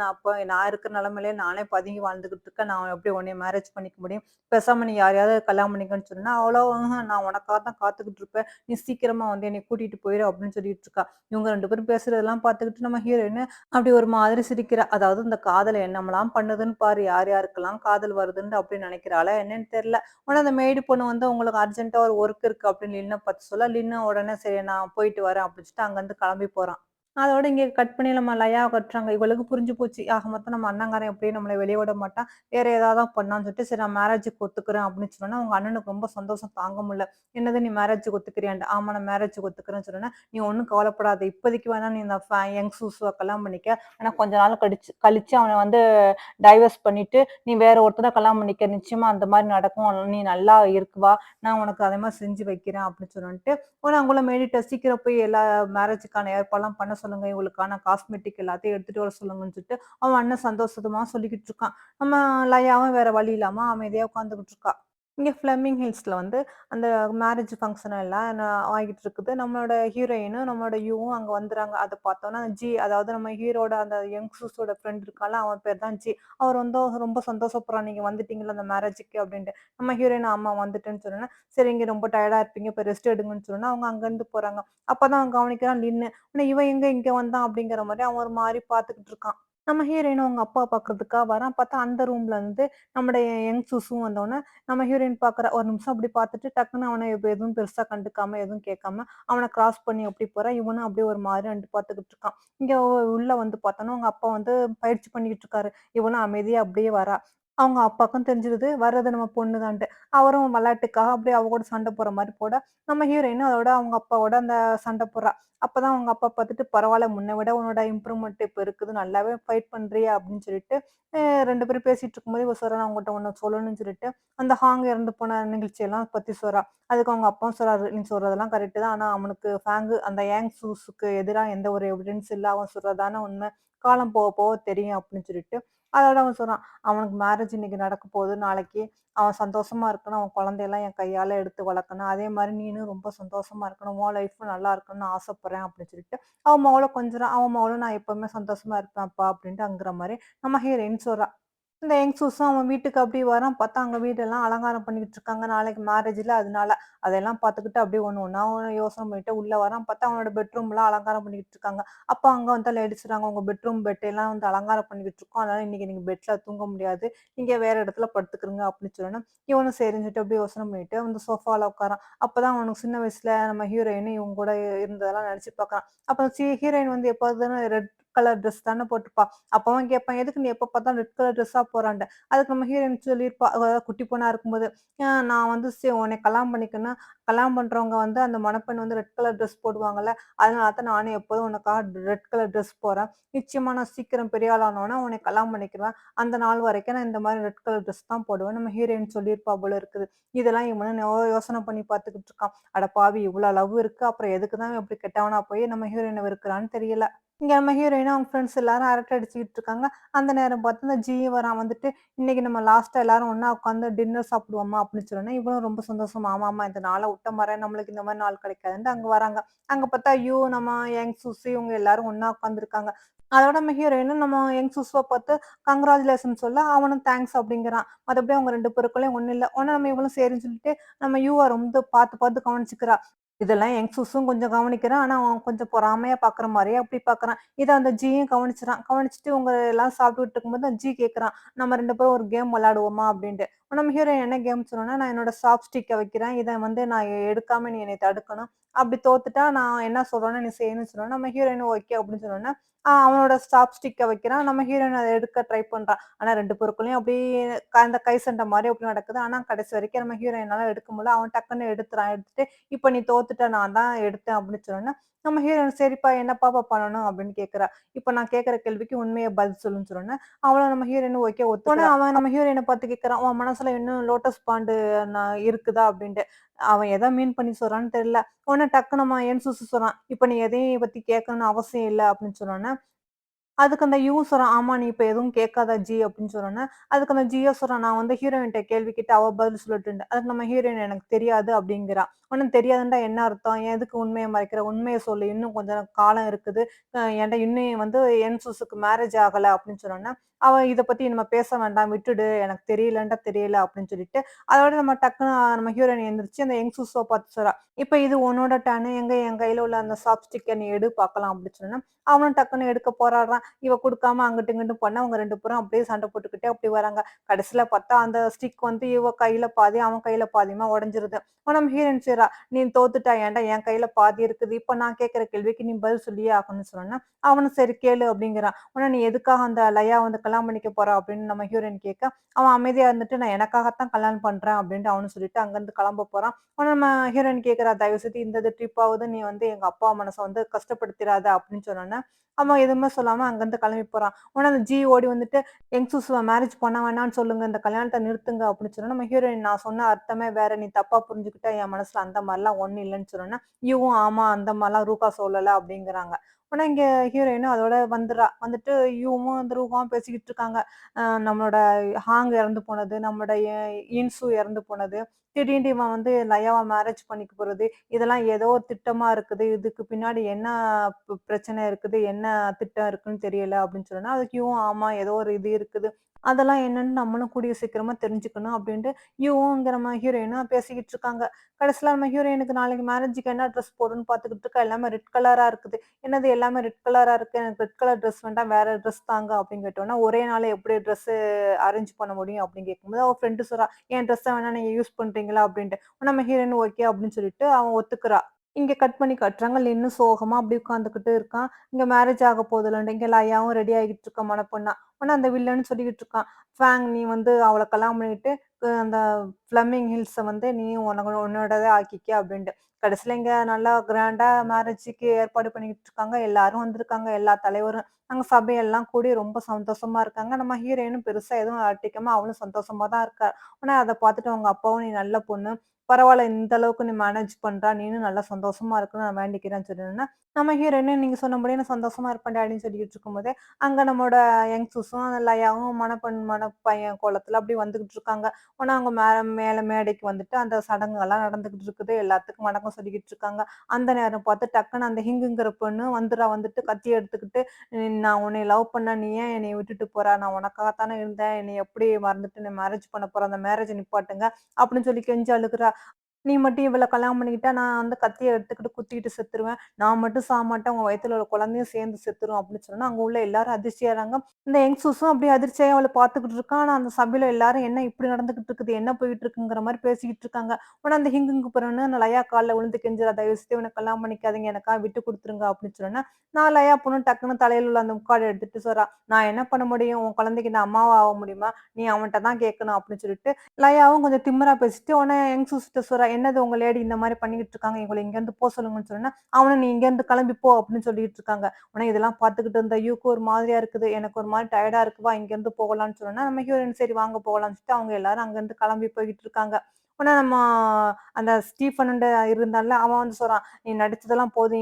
நான் இருக்கிற நிலைமையிலே நானே பதுங்கி வாழ்ந்துகிட்டு இருக்கேன். நான் எப்படி உன்னைய மேரேஜ் பண்ணிக்க முடியும்? பேசாம நீ யாரையாவது கல்யாணம் பண்ணிக்கோன்னு சொன்னா, அவளோ நான் உனக்காக தான் காத்துக்கிட்டு இருப்பேன். நீ சீக்கிரமா வந்து என்னைய கூட்டிட்டு போயிரு அப்படின்னு சொல்லிட்டு இருக்கா. இவங்க 2 பேரும் பேசுறதெல்லாம் பார்த்துக்கிட்டு நம்ம ஹீரோயின் அப்படி ஒரு மாதிரி சிரிக்கிறா. அதாவது இந்த காதல் என்னமெல்லாம் பண்ணுதுன்னு பாரு. யார் யாருக்கெல்லாம் காதல் வருதுன்னு அப்படி நினைக்கிறாளா என்னன்னு தெரியல. உடனே அந்த மெய்டு பொண்ணு வந்து உங்களுக்கு அர்ஜென்ட்டா ஒரு ஒர்க் இருக்கு அப்படின்னு லின்ன பார்த்து சொல்ல, லின்னு உடனே சரி நான் போயிட்டு வரேன் அப்படின்னு சொல்லிட்டு அங்கருந்து கிளம்பி போறான். அதோட இங்க கட் பண்ணி நம்ம லயாவ காட்டுறாங்க. இவளுக்கு புரிஞ்சு போச்சு. ஆக மொத்தம் நம்ம அண்ணங்காரன் எப்படியும் நம்மள வெளிய விட மாட்டான். வேற ஏதாவது தான் பண்ணான்னு சொல்லிட்டு, சரி நான் மேரேஜுக்கு ஒத்துக்கிறேன் அப்படின்னு சொன்னோனே, அவங்க அண்ணனுக்கு ரொம்ப சந்தோஷம் தாங்க முடியல. என்னது நீ மேரேஜுக்கு ஒத்துக்கிறியான்ட்டு. ஆமா நான் மேரேஜுக்கு ஒத்துக்கிறேன்னு சொன்னோனே, நீ ஒண்ணும் கவலைப்படாத. இப்போதைக்கு வேணா நீ இந்த யங் சூஸுவ கல்யாணம் பண்ணிக்க. ஆனா கொஞ்ச நாள் கழிச்சு அவன வந்து டைவர்ஸ் பண்ணிட்டு, நீ வேற ஒருத்தர கல்யாணம் பண்ணிக்க. நிச்சயமா அந்த மாரி நடக்கும். நீ நல்லா இருக்குவா. நான் உனக்கு அதே மாரி செஞ்சு வைக்கிறேன் அப்படின்னு சொல்லிட்டு, உடனே அங்குள்ள மேடிட்ட சீக்கிரம் போய் எல்லா மேரேஜுக்கான ஏற்பாடுலாம் பண்ண சொல்லுங்க. இவங்களுக்கான காஸ்மெட்டிக் எல்லாத்தையும் எடுத்துட்டு வர சொல்லுங்கன்னு சொல்லிட்டு, அவன் அண்ணன் சந்தோஷமா சொல்லிக்கிட்டு இருக்கான். நம்ம லயாவும் வேற வழி இல்லாம அமைதியா உட்காந்துக்கிட்டு இருக்கா. இங்க ஃப்ளெமிங் ஹில்ஸ்ல வந்து அந்த மேரேஜ் ஃபங்ஷன் எல்லாம் ஆகிட்டு இருக்குது. நம்மளோட ஹீரோயினும், நம்மளோட யூவும் அங்க வந்துறாங்க. அத பார்த்தோன்னா அதாவது நம்ம ஹீரோட அந்த யங் சூஸோட ஃப்ரெண்ட் இருக்கான்ல, அவன் பேர் தான் அவர் வந்து ரொம்ப சந்தோஷப்படுறான். "நீங்க வந்துட்டீங்கல்ல அந்த மேரேஜுக்கு" அப்படின்ட்டு. நம்ம ஹீரோயின் ஆமா வந்துட்டேன்னு சொன்னோனே, "சரி இங்க ரொம்ப டயர்டா இருப்பீங்க. இப்ப ரெஸ்ட் எடுங்கன்னு" சொன்னோனே, அவங்க அங்கருந்து போறாங்க. அப்பதான் அவன் கவனிக்கிறான் லின்னு. "ஆனா இவன் எங்க இங்க வந்தான்?" அப்படிங்கிற மாரி அவன் ஒரு மாரி பார்த்துக்கிட்டு இருக்கான். நம்ம ஹீரோயின் அவங்க அப்பா பார்க்கறதுக்காக வரான். பார்த்தா அந்த ரூம்ல இருந்து நம்முடைய யங் சூஸும் வந்தோனே, நம்ம ஹீரோயின் பார்க்குறா. ஒரு நிமிஷம் அப்படி பார்த்துட்டு டக்குனு அவன இப்ப எதுவும் பெருசா கண்டுக்காம, எதுவும் கேட்காம, அவன கிராஸ் பண்ணி அப்படி போறா. இவனும் அப்படியே ஒரு மாரி நின்டு பார்த்துக்கிட்டு இருக்கான். இங்க உள்ள வந்து பார்த்தோன்னா, அவங்க அப்பா வந்து பயிற்சி பண்ணிக்கிட்டு இருக்காரு. இவனும் அமைதியா அப்படியே வரா. அவங்க அப்பாவுக்கும் தெரிஞ்சிருது, வர்றது நம்ம பொண்ணு தான்ட்டு. அவரும் விளையாட்டுக்காக அப்படியே அவ கூட சண்டை போடுற மாரி போட, நம்ம ஹீரோயினும் அதோட அவங்க அப்பாவோட அந்த சண்டை போடுறா. அப்பதான் அவங்க அப்பா பார்த்துட்டு, "பரவால்ல முன்ன விட உன்னோட இம்ப்ரூவ்மெண்ட் இப்ப இருக்குது. நல்லாவே ஃபைட் பண்றியே" அப்படின்னு சொல்லிட்டு, 2 பேரும் பேசிட்டு இருக்கும்போது இவ சொல்றா, "நான் உன்கிட்ட ஒண்ணு சொல்லணும்னு" சொல்லிட்டு, அந்த இறந்து போன நிகழ்ச்சியெல்லாம் பத்தி சொல்றா. அதுக்கு அவங்க அப்பாவும் சொல்றாரு, "நீ சொல்றதெல்லாம் கரெக்ட் தான். ஆனா அவனுக்கு அந்த யாங் சூஸுக்கு எதிரா எந்த ஒரு எவிடன்ஸ் இல்ல. அவன் சொல்றது தானே உண்மை. காலம் போக போக தெரியும்" அப்படின்னு சொல்லிட்டு, அதோட அவன் சொல்றான், "அவனுக்கு மேரேஜ் இன்னைக்கு நடக்க போகுது. நாளைக்கு அவன் சந்தோஷமா இருக்கணும். அவன் குழந்தையெல்லாம் என் கையால எடுத்து வளர்க்கணும். அதே மாரி நீனும் ரொம்ப சந்தோஷமா இருக்கணும். உன் லைஃப்பும் நல்லா இருக்கணும்னு ஆசைப்படுறேன்" அப்படின்னு சொல்லிட்டு, அவன் மவள கொஞ்சுறான். அவன் மவளும், "நான் எப்பவுமே சந்தோஷமா இருப்பேன்ப்பா" அப்படின்ட்டு அங்குற மாரி நம்ம ஹீரோயின் சொல்றா. இந்த யங் சூஸும் அவன் வீட்டுக்கு அப்படி வரான். பார்த்தா அங்க வீடெல்லாம் அலங்காரம் பண்ணிக்கிட்டு இருக்காங்க. நாளைக்கு மேரேஜ்ல அதனால. அதெல்லாம் பார்த்துக்கிட்டு அப்படியே ஒண்ணு ஒண்ணா யோசனை பண்ணிட்டு உள்ள வரான். பார்த்தா அவனோட பெட்ரூம்லாம் அலங்காரம் பண்ணிக்கிட்டு இருக்காங்க. அப்ப அங்க வந்து லேடீஸ் சொல்றாங்க, "உங்க பெட்ரூம் பெட் எல்லாம் வந்து அலங்காரம் பண்ணிக்கிட்டு இருக்கோம். அதனால இன்னைக்கு நீங்க பெட்ல தூங்க முடியாது. நீங்க வேற இடத்துல படுத்துக்கிறங்க" அப்படின்னு சொன்னோனே, இவனும் சரின்னு சொல்லிட்டு அப்படியே யோசனை பண்ணிட்டு அந்த சோஃபால உட்காரான். அப்பதான் அவனுக்கு சின்ன வயசுல நம்ம ஹீரோயின் இவங்க கூட இருந்ததெல்லாம் நெனச்சு பார்க்குறான். அப்ப ஹீரோயின் வந்து எப்போதும் ரெட் கலர் ட்ரெஸ் தானே போட்டுப்பா. அப்ப அவன் கேட்பான், "எதுக்கு நீ எப்ப பார்த்தாலும் ரெட் கலர் ட்ரெஸ்ஸா போறான்ட்டு?" அதுக்கு நம்ம ஹீரோயின் சொல்லியிருப்பா, குட்டி பொண்ணா இருக்கும்போது, நான் வந்து உன்னைய கல்யாணம் பண்ணிக்கன்னா, கல்யாணம் பண்றவங்க வந்து அந்த மணப்பெண் வந்து ரெட் கலர் ட்ரெஸ் போடுவாங்கல்ல, அதனால தான் நானும் எப்போதும் உனக்காக ரெட் கலர் ட்ரெஸ் போடுறேன். நிச்சயமா நான் சீக்கிரம் பெரிய ஆள் ஆனோனே உன்னை கல்யாணம் பண்ணிக்கிருவேன். அந்த நாள் வரைக்கும் நான் இந்த மாரி ரெட் கலர் ட்ரெஸ் தான் போடுவேன்." நம்ம ஹீரோயின் சொல்லியிருப்பா போல இருக்குது. இதெல்லாம் இவனும் யோசனை பண்ணி பார்த்துக்கிட்டு இருக்கான். அட பாவி! இவ்ளோ லவ் இருக்கு. அப்புறம் எதுக்கு தான் இவன் இப்படி கெட்டவனா போய் நம்ம ஹீரோயின வெறுக்கிறான்னு தெரியல. இங்க நம்ம ஹீரோயினும் அவங்க ஃப்ரெண்ட்ஸ் எல்லாரும் அரட்டை அடிச்சுக்கிட்டு இருக்காங்க. அந்த நேரம் பார்த்து இந்த ஜியும் வரான் வந்துட்டு, "இன்னைக்கு நம்ம லாஸ்ட்டா எல்லாரும் ஒண்ணா உட்காந்து டின்னர் சாப்பிடுவோமா?" அப்படின்னு சொன்னோனே, இவளும் ரொம்ப சந்தோஷமா, "ஆமாமா இந்த நாள விட்ட மாரி நம்மளுக்கு இந்த மாரி நாள் கிடைக்காதுன்ட்டு" அங்க வராங்க. அங்க பார்த்தா யூ, நம்ம யங் சூசி இவங்க எல்லாரும் ஒண்ணா உட்காந்துருக்காங்க. அதோட நம்ம ஹீரோயினும் நம்ம யங் சூஸ்வ பார்த்து கங்கிராச்சுலேஷன் சொல்ல, அவனும் தேங்க்ஸ் அப்படிங்கிறான். மத்தபடி அவங்க 2 பேருக்குள்ளயும் ஒண்ணும் இல்ல. உடனே நம்ம இவளும் சரின்னு சொல்லிட்டு, நம்ம யூவ ரொம்ப பார்த்து பார்த்து கவனிச்சுக்கிறா. இதெல்லாம் யங் சூஸும் கொஞ்சம் கவனிக்கிறான். ஆனா, அவன் கொஞ்சம் பொறாமையா பார்க்குற மாரியே அப்படி பார்க்குறான். இத அந்த ஜியும் கவனிச்சுறான். கவனிச்சுட்டு இவங்க எல்லாம் சாப்பிட்டுட்டு இருக்கும்போது ஜி கேட்குறான். "நம்ம 2 பேரும் ஒரு கேம் விளையாடுவோமா?" அப்படின்ட்டு. நம்ம ஹீரோயின் என்ன கேம் சொன்னோம்னா, "நான் என்னோட சாப் ஸ்டிக்க வைக்கிறேன். இத வந்து நான் எடுக்காம நீ என்னைய தடுக்கணும். அப்படி தோத்துட்டா நான் என்ன சொல்றேனோ நீ செய்யணும்னு" சொன்னோனே, நம்ம ஹீரோயின் ஓகே அப்படின்னு சொன்னோனே, அவனோட சாப் ஸ்டிக்க வைக்கிறான். நம்ம ஹீரோயின் அத எடுக்க ட்ரை பண்றா. ஆனா 2 பேருக்குள்ளயும் அப்படியே அந்த கை சண்டை மாரி அப்படி நடக்குது. ஆனா கடைசி வரைக்கும் நம்ம ஹீரோயினால எடுக்க முடியல. அவன் டக்குன்னு எடுத்துறான். எடுத்துட்டு இப்ப நீ தோத்துட்ட நான் தான் எடுத்தேன் அப்படின்னு சொன்னோனே, நம்ம ஹீரோயின் சரிப்பா என்னப்பாப்பா பண்ணணும் அப்படின்னு கேட்கிறா. இப்ப நான் கேட்கிற கேள்விக்கு உண்மைய பதில் சொல்லுன்னு சொன்னோனே, அவளும் நம்ம ஹீரோயின் ஓகே ஒத்துக்கிறா. அவன் நம்ம ஹீரோயின பார்த்து கேட்கறான். உன் மனசுல இன்னும் லோட்டஸ் பாண்டு இருக்குதா அப்படின்ட்டு. அவன் எத மீன் பண்ணி சொல்றான்னு தெரியல. உடனே டக்குனு நம்ம என் சூசு சொல்றான். இப்ப நீ எதையும் பத்தி கேட்கணும்னு அவசியம் இல்ல அப்படின்னு சொன்னோனே, அதுக்கு அந்த யுவும் சொல்றான், "ஆமா நீ இப்ப எதுவும் கேட்காத ஜி" அப்படின்னு சொன்னோனே, அதுக்கு அந்த ஜியோ சொல்றான், "நான் வந்து ஹீரோயின்ட்ட கேள்வி கேட்டு அவ பதில் சொல்லட்டுன்ட்டு." அதுக்கு நம்ம ஹீரோயின் எனக்கு தெரியாது அப்படிங்கிறா. "உனக்கு தெரியாதுன்டா என்ன அர்த்தம்? எதுக்கு உண்மைய மறைக்கிற? உண்மைய சொல்லு. இன்னும் கொஞ்சம் காலம் இருக்குது. என்ட்ட இன்னும் வந்து என்சூஸுக்கு மேரேஜ் ஆகல" அப்படின்னு சொன்னோனே, அவ "இத பத்தி நம்ம பேச வேண்டாம். விட்டுடு. எனக்கு தெரியலன்டா தெரியல" அப்படின்னு சொல்லிட்டு, அதோட நம்ம டக்குனு நம்ம ஹீரோயின் எந்திரிச்சு அந்த யங் சூஸ பார்த்து சொல்றா, "இப்ப இது உன்னோட டர்னு. எங்க என் கையில உள்ள அந்த சாப்ஸ்டிக்க நீ எடு பார்க்கலாம்" அப்படின்னு சொன்னோனே, அவனும் டக்குனு எடுக்க போராடுறான். இவ குடுக்காம அங்கிட்டும் இங்கிட்டும் பண்ண, அவங்க 2 பேரும் அப்படியே சண்டை போட்டுக்கிட்டே அப்படி வராங்க. கடைசியில பார்த்தா அந்த ஸ்டிக் வந்து இவ கையில பாதி, அவன் கையில பாதியுமா உடைஞ்சிருது. ஆனா நம்ம ஹீரோயின் செய்றா, "நீ தோத்துட்ட ஏன்டா என் கையில பாதி இருக்குது. இப்ப நான் கேட்கிற கேள்விக்கு நீ பதில் சொல்லியே ஆகணும்னு" சொன்னோனே, அவனும் சரி கேளு அப்படிங்கிறான். "உடனே நீ எதுக்காக அந்த லயா வந்து கல்யாணம் பண்ணிக்க போறா?" அப்படின்னு நம்ம ஹீரோயின் கேட்க, அவன் அமைதியா இருந்துட்டு, "நான் எனக்காகத்தான் கல்யாணம் பண்றேன்" அப்படின்ட்டு அவனும் சொல்லிட்டு அங்கிருந்து கிளம்ப போறான். உடனே நம்ம ஹீரோயின் கேட்கிறா, "தயவு செய்து இந்த ட்ரிப்பாவது நீ வந்து எங்க அப்பா மனச வந்து கஷ்டப்படுத்திறாத" அப்படின்னு சொன்னோனே, அவன் எதுவுமே சொல்லாம அங்கிருந்து கிளம்பி போறான். உடனே அந்த ஜி ஓடி வந்துட்டு, "யங் சூஸ்வ மேரேஜ் பண்ண வேணாம்னு சொல்லுங்க. இந்த கல்யாணத்த நிறுத்துங்க" அப்படின்னு சொன்னா, நம்ம ஹீரோயின் "நான் சொன்ன அர்த்தமே வேற. நீ தப்பா புரிஞ்சுக்கிட்ட. என் மனசுல அந்த மாரிலாம் ஒண்ணும் இல்லன்னு" சொன்னோனே, இவவும் "ஆமா அந்த மாரிலாம் ரூகா சொல்லல" அப்படிங்கிறாங்க. உடனே இங்க ஹீரோயினும் அதோட வந்துடுறா. வந்துட்டு இவவும் அந்த ரூகாவும் பேசிக்கிட்டு இருக்காங்க. நம்மளோட ஹாங் இறந்து போனது, நம்மளோட இன்சு இறந்து போனது, திடீர்னு இவன் வந்து லயாவ மேரேஜ் பண்ணிக்க போறது, இதெல்லாம் ஏதோ ஒரு திட்டமா இருக்குது. இதுக்கு பின்னாடி என்ன பிரச்சனை இருக்குது, என்ன திட்டம் இருக்குன்னு தெரியல அப்படின்னு சொன்னோனே, அதுக்கு இவன் ஆமா ஏதோ ஒரு இது இருக்குது. அதெல்லாம் என்னன்னு நம்மளும் கூடிய சீக்கிரமா தெரிஞ்சுக்கணும் அப்படின்ட்டு இவங்க நம்ம ஹீரோயினும் பேசிக்கிட்டு இருக்காங்க. கடைசியில நம்ம ஹீரோயினுக்கு நாளைக்கு மேரேஜுக்கு என்ன ட்ரெஸ் போடுன்னு பார்த்துக்கிட்டு இருக்கா. எல்லாமே ரெட் கலரா இருக்குது. "என்னது எல்லாமே ரெட் கலரா இருக்கு. எனக்கு ரெட் கலர் ட்ரெஸ் வேண்டாம். வேற ட்ரெஸ் தாங்க" அப்படின்னு கேட்டோனே, ஒரே நாள்ல எப்படி ட்ரெஸ்ஸு அரேஞ்ச் பண்ண முடியும் அப்படின்னு கேட்கும்போது, அவ ஃப்ரெண்ட் சொல்றா, "என் ட்ரெஸ்ஸ வேணா நீங்க யூஸ் பண்றீங்களா?" அப்படின்ட்டு. நம்ம ஹீரோயின் ஓகே அப்படின்னு சொல்லிட்டு அவன் ஒத்துக்கிறா. இங்க கட் பண்ணி காட்டுறாங்க. லின்னு சோகமா அப்படியே உட்காந்துக்கிட்டு இருக்கான். இங்க மேரேஜ் ஆக போதுலன்ட்டு. இங்க லயாவும் ரெடி ஆகிட்டு இருக்கா மணப்பெண்ணா. உடனே அந்த வில்லன் சொல்லிக்கிட்டு இருக்கான். "ஃபேங் நீ வந்து அவள கல்யாணம் பண்ணிட்டு, அந்த ஃப்ளமிங் ஹில்ஸ வந்து நீ உன்னோடதா ஆக்கிக்க" அப்படின்ட்டு. கடைசியில இங்க நல்லா கிராண்டா மேரேஜுக்கு ஏற்பாடு பண்ணிக்கிட்டு இருக்காங்க. எல்லாரும் வந்திருக்காங்க. எல்லா தலைவரும் அங்க சபையெல்லாம் கூடி ரொம்ப சந்தோஷமா இருக்காங்க. நம்ம ஹீரோயினும் பெருசா எதுவும் அலட்டிக்காம அவளும் சந்தோஷமா தான் இருக்கா. ஆனா அத பார்த்துட்டு அவங்க அப்பாவும், "நீ நல்ல பொண்ணு. பரவால்ல இந்த அளவுக்கு நீ மேனேஜ் பண்றா. நீனும் நல்லா சந்தோஷமா இருக்கணும்னு நான் வேண்டிக்கிறேன்னு சொன்னோனே, நம்ம ஹீரோயினும் நீங்க சொன்னபடியே நான் சந்தோஷமா இருப்பேன் டாடின்னு சொல்லிக்கிட்டு இருக்கும்போதே, அங்க நம்மோட யங் சூஸும், அந்த லயாவும் மணப்பையன் கோலத்துல அப்படி வந்துகிட்டு இருக்காங்க. ஆனா அவங்க மேல மேடைக்கு வந்துட்டு அந்த சடங்குகள்லாம் நடந்துகிட்டு இருக்குது. எல்லாத்துக்கும் வணக்கம் சொல்லிக்கிட்டு இருக்காங்க. அந்த நேரம் பார்த்து டக்குனு அந்த ஹிங்குங்கிற பொண்ணு வந்துட்டு கத்தி எடுத்துக்கிட்டு, நான் உன்னைய லவ் பண்ணேன். நீ ஏன் என்னைய விட்டுட்டு போற? நான் உனக்காக தானே இருந்தேன். என்னைய எப்படி மறந்துட்டு நீ மேரேஜ் பண்ண போற? அந்த மேரேஜ நிப்பாட்டுங்க." அப்படின்னு சொல்லி கெஞ்சி அழுகுறா. "நீ மட்டும் இவள கல்யாணம் பண்ணிக்கிட்டா, நான் வந்து கத்திய எடுத்துக்கிட்டு குத்திக்கிட்டு செத்துருவேன். நான் மட்டும் சாகமாட்டேன். உன் வயித்துல உள்ள குழந்தையும் சேர்ந்து செத்துரும்." அப்படின்னு சொன்னா, அங்க உள்ள எல்லாரும் அதிர்ச்சியாறாங்க. இந்த யங்ஸ்டர்ஸும் அப்படியே அதிர்ச்சியா அவள பார்த்துக்கிட்டு இருக்கான். ஆனா அந்த சபையில எல்லாரும் என்ன இப்படி நடந்துகிட்டு இருக்குது? என்ன போயிட்டு இருக்குங்கிற மாரி பேசிக்கிட்டு இருக்காங்க. உடனே அந்த ஹிங்குக்கு பொண்ணு அந்த லயா கால்ல விழுந்து கெஞ்சுறா, "தயவு செஞ்சு இவன கல்யாணம் பண்ணிக்காதீங்க. எனக்காக விட்டு குடுத்துருங்க." அப்படின்னு சொன்னோனே, நான் லயா பொண்ணு டக்குனு தலையில உள்ள அந்த முக்காட எடுத்துட்டு சொல்றா, "நான் என்ன பண்ண முடியும்? உன் குழந்தைக்கு நான் அம்மாவா ஆக முடியுமா? நீ அவன்ட்ட தான் கேட்கணும்." அப்படின்னு சொல்லிட்டு லயாவும் கொஞ்சம் திமிரா பேசிட்டு, உடனே யங் சிஸ்டர் சொல்றா, "என்னது உங்க லேடி இந்த மாரி பண்ணிக்கிட்டு இருக்காங்க. இவங்கள இங்கேருந்து சொல்லுங்கன்னு" சொன்னோனே, அவனும் "நீ இங்கேருந்து கிளம்பி போ" அப்படின்னு சொல்லிட்டு இருக்காங்க. உடனே இதெல்லாம் பார்த்துக்கிட்டு இருந்த யூக்கு ஒரு மாதிரியா இருக்குது. எனக்கு ஒரு மாரி டயர்டா இருக்கு. வா இங்கேருந்து போகலான்னு சொன்னோனே, நம்ம ஹீரோயின் சரி வாங்க போகலான்னு சொல்லிட்டு அவங்க எல்லாரும் அங்கேருந்து கிளம்பி போய்க்கிட்டு இருக்காங்க. உடனே நம்ம அந்த ஸ்டீஃபனுண்டு இருந்தான்ல, அவன் வந்து சொல்றான், "நீ நடிச்சதெல்லாம் போதும்.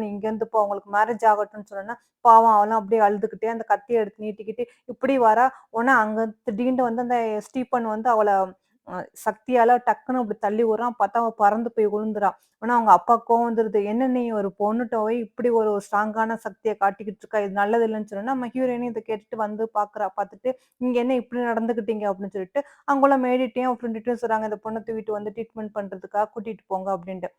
நீ இங்கேருந்து போ. உங்களுக்கு மேரேஜ் ஆகட்டும்ன்னு" சொன்னோனே, பாவம் அவளும் அப்படியே அழுதுகிட்டே அந்த கத்திய எடுத்து நீட்டிக்கிட்டு இப்படி வரா. உடனே அங்க திடீர்னு வந்து அந்த ஸ்டீபன் வந்து அவள சக்தியால டக்குன்னு அப்படி தள்ளி விடுறான். பார்த்தா அவ பறந்து போய் விழுந்துறா. உடனே அவங்க அப்பாவுக்கு கோவம் வந்துருது. "என்ன நீ ஒரு பொண்ணுட்ட போய் இப்படி ஒரு ஸ்ட்ராங்கான சக்திய காட்டிக்கிட்டு இருக்க. இது நல்லது இல்லன்னு" சொன்னோனே, நம்ம ஹீரோயினும் இத கேட்டுட்டு வந்து பார்க்குறா. பார்த்துட்டு, "நீங்க என்ன இப்படி நடந்துக்கிட்டீங்க?" அப்படின்னு சொல்லிட்டு, அங்குள்ள மேடிட்டையும், ஃப்ரெண்டுட்டயும் சொல்றாங்க, "இந்த பொண்ண தூக்கிட்டு வந்து ட்ரீட்மெண்ட் பண்றதுக்காக கூட்டிட்டு போங்க" அப்படின்ட்டு.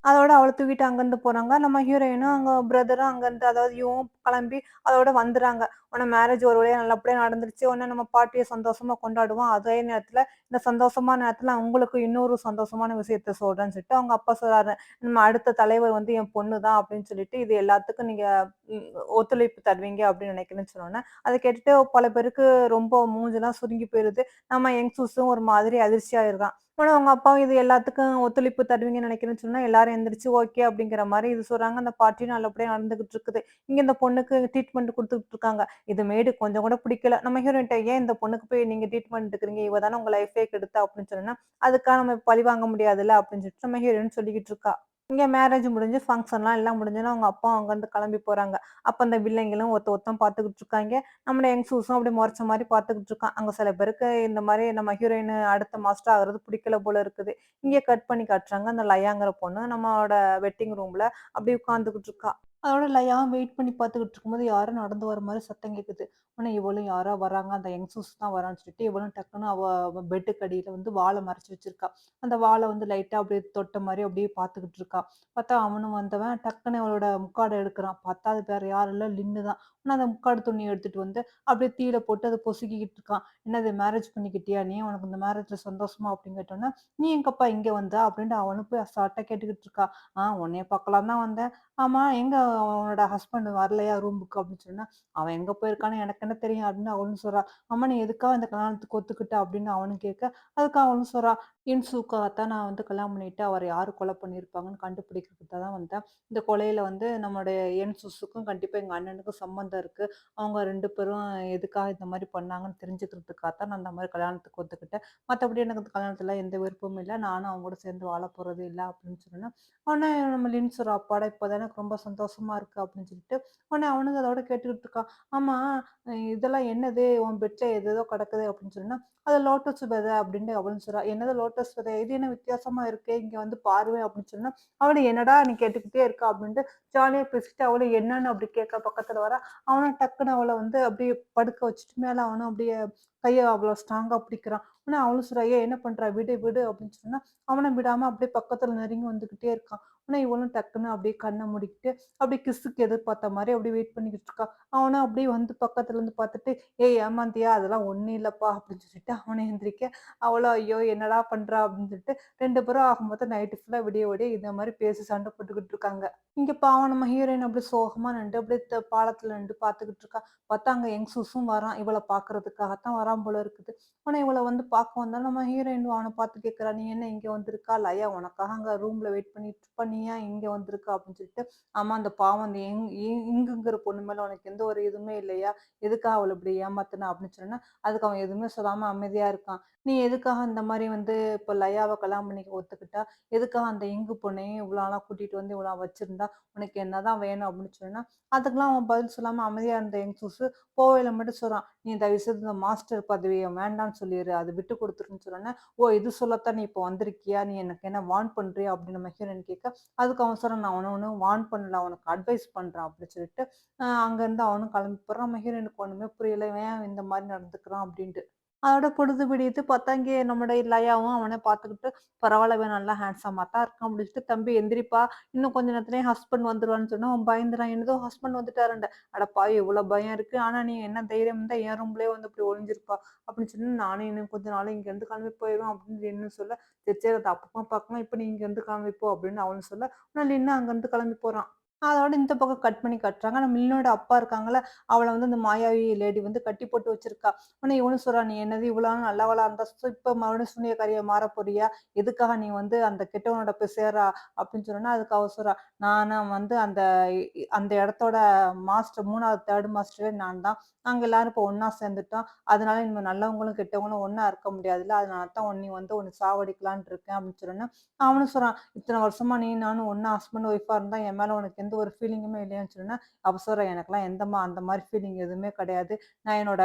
அதோட அவள தூக்கிட்டு அங்கருந்து போறாங்க. நம்ம ஹீரோயினும், அவங்க பிரதரும் அங்கருந்து அதாவது இவவும் கிளம்பி அதோட வந்துர்றாங்க. உடனே மேரேஜ் ஒரு வழியா நல்லபடியா நடந்துருச்சு. உடனே நம்ம பார்ட்டிய சந்தோஷமா கொண்டாடுவோம். அதே நேரத்துல இந்த சந்தோஷமான நேரத்துல உங்களுக்கு இன்னொரு சந்தோஷமான விஷயத்த சொல்றேன்னு சொல்லிட்டு, அவங்க அப்பா சொல்றாரு, "நம்ம அடுத்த தலைவர் வந்து என் பொண்ணு தான்" அப்படின்னு சொல்லிட்டு, "இது எல்லாத்துக்கும் நீங்க ம் ஒத்துழைப்பு தருவீங்க அப்படின்னு நினைக்கிறேன்னு" சொன்னோனே, அத கேட்டுட்டு பல பேருக்கு ரொம்ப மூஞ்செல்லாம் சுருங்கி போயிருது. நம்ம யங்ஸ்டர்ஸும் ஒரு மாதிரி அதிர்ச்சியாயிடுறான். ஆனா அவங்க அப்பாவும் இது எல்லாத்துக்கும் ஒத்துழைப்பு தருவீங்கன்னு நினைக்கிறேன்னு சொன்னா, எல்லாரும் எந்திரிச்சு ஓகே அப்படிங்கிற மாரி இது சொல்றாங்க. அந்த பார்ட்டியும் நல்லபடியா நடந்துகிட்டு இருக்குது. இங்க இந்த பொண்ணுக்கு ட்ரீட்மெண்ட் குடுத்துட்டு இருக்காங்க. இது மேடு கொஞ்சம் கூட பிடிக்கல. நம்ம ஹீரோயின்ட்ட "ஏன் இந்த பொண்ணுக்கு போய் நீங்க ட்ரீட்மெண்ட் எடுக்குறீங்க? இவ தானே உங்க லைஃபே கெடுத்தா" அப்படின்னு சொன்னோனே, "அதுக்காக நம்ம பழி வாங்க முடியாதுல்ல" அப்படின்னு சொல்லிட்டு நம்ம ஹீரோயின் சொல்லிக்கிட்டு இருக்கா. இங்க மேரேஜ் முடிஞ்சு ஃபங்ஷன்லாம் எல்லாம் முடிஞ்சோனே அவங்க அப்பா அங்கருந்து கிளம்பி போறாங்க. அப்ப அந்த வில்லைங்களும் ஒருத்தன் பார்த்துக்கிட்டு இருக்காய்ங்க. நம்முடைய யங் சூஸும் அப்படியே மொறச்ச மாரி பார்த்துக்கிட்டு இருக்கான். அங்க சில பேருக்கு இந்த மாரி நம்ம ஹீரோயின் அடுத்த மாஸ்டர் ஆகுறது பிடிக்கல போல இருக்குது. இங்க கட் பண்ணி காட்டுறாங்க. அந்த லயாங்கிற பொண்ணு நம்மளோட வெட்டிங் ரூம்ல அப்படியே உட்கார்ந்துகிட்டு இருக்கா. அதோட லயாவும் வெயிட் பண்ணி பார்த்துக்கிட்டு இருக்கும்போது யாரோ நடந்து வர மாரி சத்தம் கேட்குது. உடனே இவளும் யாரோ வராங்க. அந்த யங் சூஸ் தான் வரான்னு சொல்லிட்டு இவளும் டக்குனு அவ பெட்டுக்கு அடியில வந்து வாள மறைச்சு வச்சிருக்கா. அந்த வாள வந்து லைட்டா அப்படியே தொட்ட மாரி அப்படியே பார்த்துக்கிட்டு இருக்கா. பார்த்தா அவனும் வந்தவன் டக்குனு அவளோட முக்காட எடுக்குறான். பார்த்தா அது வேற யாரும் இல்ல லின்னு தான். ஆனா அந்த முக்காடு துணிய எடுத்துட்டு வந்து அப்படியே தீயில போட்டு அத பொசுக்கிக்கிட்டு இருக்கான். "என்னது மேரேஜ் பண்ணிக்கிட்டியா நீ? உனக்கு இந்த மேரேஜ்ல சந்தோஷமா?" அப்படின்னு கேட்டோனே, "நீ எங்கப்பா இங்க வந்த?" அப்படின்ட்டு அவனும் போய் அசால்ட்டா கேட்டுக்கிட்டு இருக்கா. உன்னைய பார்க்கலாம் தான் வந்தேன். ஆமா எங்க உன்னோட ஹஸ்பண்ட் வரலையா ரூமுக்கு?" அப்படின்னு சொன்னா, "அவன் எங்க போயிருக்கான்னு எனக்கு என்ன தெரியும்?" அப்படின்னு அவளும் சொல்றா. "ஆமா நீ எதுக்காக இந்த கல்யாணத்துக்கு ஒத்துக்கிட்ட?" அப்படின்னு அவனும் கேட்க, அதுக்கு அவளும் சொல்றா, "இன்சுக்காகத்தான் நான் வந்து கல்யாணம் பண்ணிட்டு அவர யாரு கொலை பண்ணியிருப்பாங்கன்னு கண்டுபிடிக்கிறதுக்கு தான் வந்தேன். இந்த கொலையில வந்து நம்மளுடைய என்சுக்கும் கண்டிப்பா எங்க அண்ணனுக்கும் சம்மந்தம் இருக்கு. அவங்க 2 பேரும் எதுக்காக இந்த மாரி பண்ணாங்கன்னு தெரிஞ்சுக்கிறதுக்காக தான் நான் இந்த மாரி கல்யாணத்துக்கு ஒத்துக்கிட்டேன். மத்தபடி எனக்கு இந்த கல்யாணத்துல எந்த விருப்பமும் இல்ல. நானும் அவங்க கூட சேர்ந்து வாழ போறது இல்ல." அப்படின்னு சொன்னோனே, உடனே நம்ம லின் சொல்றா, "அப்பாடா! இப்பதான் எனக்கு ரொம்ப சந்தோஷமா இருக்கு." அப்படின்னு சொல்லிட்டு, உடனே அவனுங்க அதோட கேட்டுக்கிட்டு இருக்கான். "ஆமா, இதெல்லாம் என்னது? உன் பெட்ல ஏதேதோ கிடக்குது." அப்படின்னு சொன்னா, "அது லோட்டஸ் விதை." அப்படின்ட்டு அவளும் சொல்றா. "என்னது லோட்டஸ் விதை? இது என்ன வித்தியாசமா இருக்கே! இங்க வந்து பாருவேன்." அப்படின்னு சொன்னா, அவளும் "என்னடா நீ கேட்டுக்கிட்டே இருக்க?" அப்படின்ட்டு ஜாலியா பேசிட்டு அவளும் என்னன்னு அப்படி கேட்க பக்கத்துல வரா. அவனும் டக்குனு அவள வந்து அப்படியே படுக்க வச்சுட்டு மேல அவனும் அப்படியே கைய அவ்வளோ ஸ்ட்ராங்கா பிடிக்கிறான். உடனே அவளும் சொல்றா, "ஏய் என்ன பண்ற? விடு, விடு." அப்படின்னு சொன்னா, அவனும் விடாம அப்படியே பக்கத்துல நெருங்கி வந்துகிட்டே இருக்கான். உடனே இவளும் டக்குன்னு அப்படியே கண்ண மூடிக்கிட்டு, அப்படியே கிஸ்ஸுக்கு எதிர்பார்த்த மாரி அப்படியே வெயிட் பண்ணிக்கிட்டு இருக்கா. அவனும் அப்படியே வந்து பக்கத்துல இருந்து பார்த்துட்டு, "ஏய் ஏமாந்தியா? அதெல்லாம் ஒண்ணும் இல்லப்பா." அப்படின்னு சொல்லிட்டு அவனும் எந்திரிக்க, அவளும் "ஐயோ! என்னடா பண்றா?" அப்படின்னு சொல்லிட்டு 2 பேரும் ஆக மொத்தம் நைட்டு ஃபுல்லா விடிய விடிய இந்த மாரி பேசி சண்டை போட்டுக்கிட்டு இருக்காங்க. இங்க பாவம் நம்ம ஹீரோயின் அப்படியே சோகமா நின்டு அப்படியே பாலத்துல நின்டு பார்த்துக்கிட்டு இருக்கா. பார்த்தா அங்க யங் சூஸும் வரான். இவள பார்க்கறதுக்காகத்தான் வரான் போல இருக்குது. ஆனா இவள வந்து பார்க்க வந்தா நம்ம ஹீரோயின் அவன பார்த்து கேட்கிறா, "நீ என்ன இங்க வந்திருக்கா? லயா உனக்காக அங்க ரூம்ல வெயிட் பண்ணிட்டு இருப்பா. நீ ஏன் இங்க வந்திருக்க?" அப்படின்னு சொல்லிட்டு, "ஆமா அந்த பாவம் அந்த இங்குங்கிற பொண்ணு மேல உனக்கு எந்த ஒரு இதுவுமே இல்லையா? எதுக்காக அவள இப்படி ஏமாத்துன?" அப்படின்னு சொன்னோனே, அதுக்கு அவன் எதுவுமே சொல்லாம அமைதியா இருக்கான். நீ எதுக்காக இந்த மாரி வந்து இப்ப லயாவ கல்யாணம் பண்ணிக்க ஒத்துக்கிட்டா? எதுக்காக அந்த இங்கு பொண்ணையும் இவ்ளோ நாளா கூட்டிட்டு வந்து இவ்ளோ வச்சிருந்தா? உனக்கு என்னதான் வேணும் அப்படின்னு சொன்னா, அதுக்கெல்லாம் அவன் பதில் சொல்லாம அமைதியா இருந்த யங் சூஸு போவையில மட்டும் சொல்றான். "நீ தயவு செய்து இந்த மாஸ்டர் பதவிய வேண்டான்னு சொல்லிரு. அது விட்டு குடுத்துருன்னு" சொன்னோனே, "ஓ! இது சொல்லத்தான் நீ இப்போ வந்திருக்கியா? நீ எனக்கு என்ன வார்ன் பண்றியா?" அப்படின்னு நம்ம ஹீரோயின் கேட்க, அதுக்கு அவன் சொல்றான், "நான் உன்ன ஒண்ணும் வார்ன் பண்ணல. உனக்கு அட்வைஸ் பண்றேன்" அப்படின்னு சொல்லிட்டு, அங்கருந்து அவனும் கிளம்பி போறான். நம்ம ஹீரோயினுக்கு ஒண்ணுமே புரியல. இவன் ஏன் இந்த மாரி நடந்துக்கிறான் அப்படின்ட்டு. அதோட பொழுது விடியுது. பார்த்தா இங்கே நம்முடைய லயாவும் அவன பார்த்துக்கிட்டு, பரவால்ல இவன் நல்லா ஹேண்ட்ஸமா தான் இருக்கான் அப்படின்னு சொல்லிட்டு, "தம்பி எந்திரிப்பா, இன்னும் கொஞ்ச நேரத்திலே என் ஹஸ்பண்ட் வந்துருவான்னு" சொன்னா, அவன் பயந்துறான். என்னதோ ஹஸ்பண்ட் வந்துட்டாருன்ட. அட பாவி! இவ்ளோ பயம் இருக்கு. ஆனா நீ என்ன தைரியம் இருந்தா என் ரூம்லயே வந்து இப்படி ஒளிஞ்சிருப்பா அப்படின்னு சொல்லி, நானும் இன்னும் கொஞ்ச நாள்ல இங்கேருந்து கிளம்பி போயிருவேன் அப்படின்னு லின்னு சொல்ல, சரி சரி அது அப்புறமா பார்க்கலாம். இப்ப நீ இங்கேருந்து கிளம்பி போ அப்படின்னு அவனும் சொல்ல, ஆனா லின்னு அங்கேருந்து கிளம்பி போறான். அதோட இந்த பக்கம் கட் பண்ணி காட்டுறாங்க. ஆனா மில்னோட அப்பா இருக்காங்கல்ல, அவள வந்து இந்த மாயாவி லேடி வந்து கட்டி போட்டு வச்சிருக்கா. உடனே இவனும் சொல்றான், "நீ என்னது இவ்வளோ நாள் நல்லவளா இருந்தா, இப்ப மறுபடியும் சூனியக்காரியா மாறப் போறியா? எதுக்காக நீ வந்து அந்த கெட்டவனோட போய் சேர்றா?" அப்படின்னு சொன்னோனே, அதுக்கு அவ சொல்றா, "நானா வந்து அந்த அந்த இடத்தோட மாஸ்டர் 3வது 3 மாஸ்டரே நான் தான். நாங்க எல்லாரும் இப்போ ஒண்ணா சேர்ந்துட்டோம். அதனால இனிமே நல்லவங்களும், கெட்டவங்களும் ஒண்ணா இருக்க முடியாதுல்ல. அதனால தான் உன்ன சாவடிக்கலான்ட்டு இருக்கேன்." அப்படின்னு சொன்னோனே, அவனும் சொல்றான், "இத்தன வருஷமா நீ நானும் ஒண்ணா ஹஸ்பண்ட் ஒய்ஃபா இருந்தா என் மேல உனக்கு எந்த ஒரு ஃபீலிங்குமே இல்லையான்னு சொன்னேன்னா, அவ சொல்றா, "எனக்கெல்லாம் அந்த மாரி ஃபீலிங் எதுவுமே கிடையாது. நான் என்னோட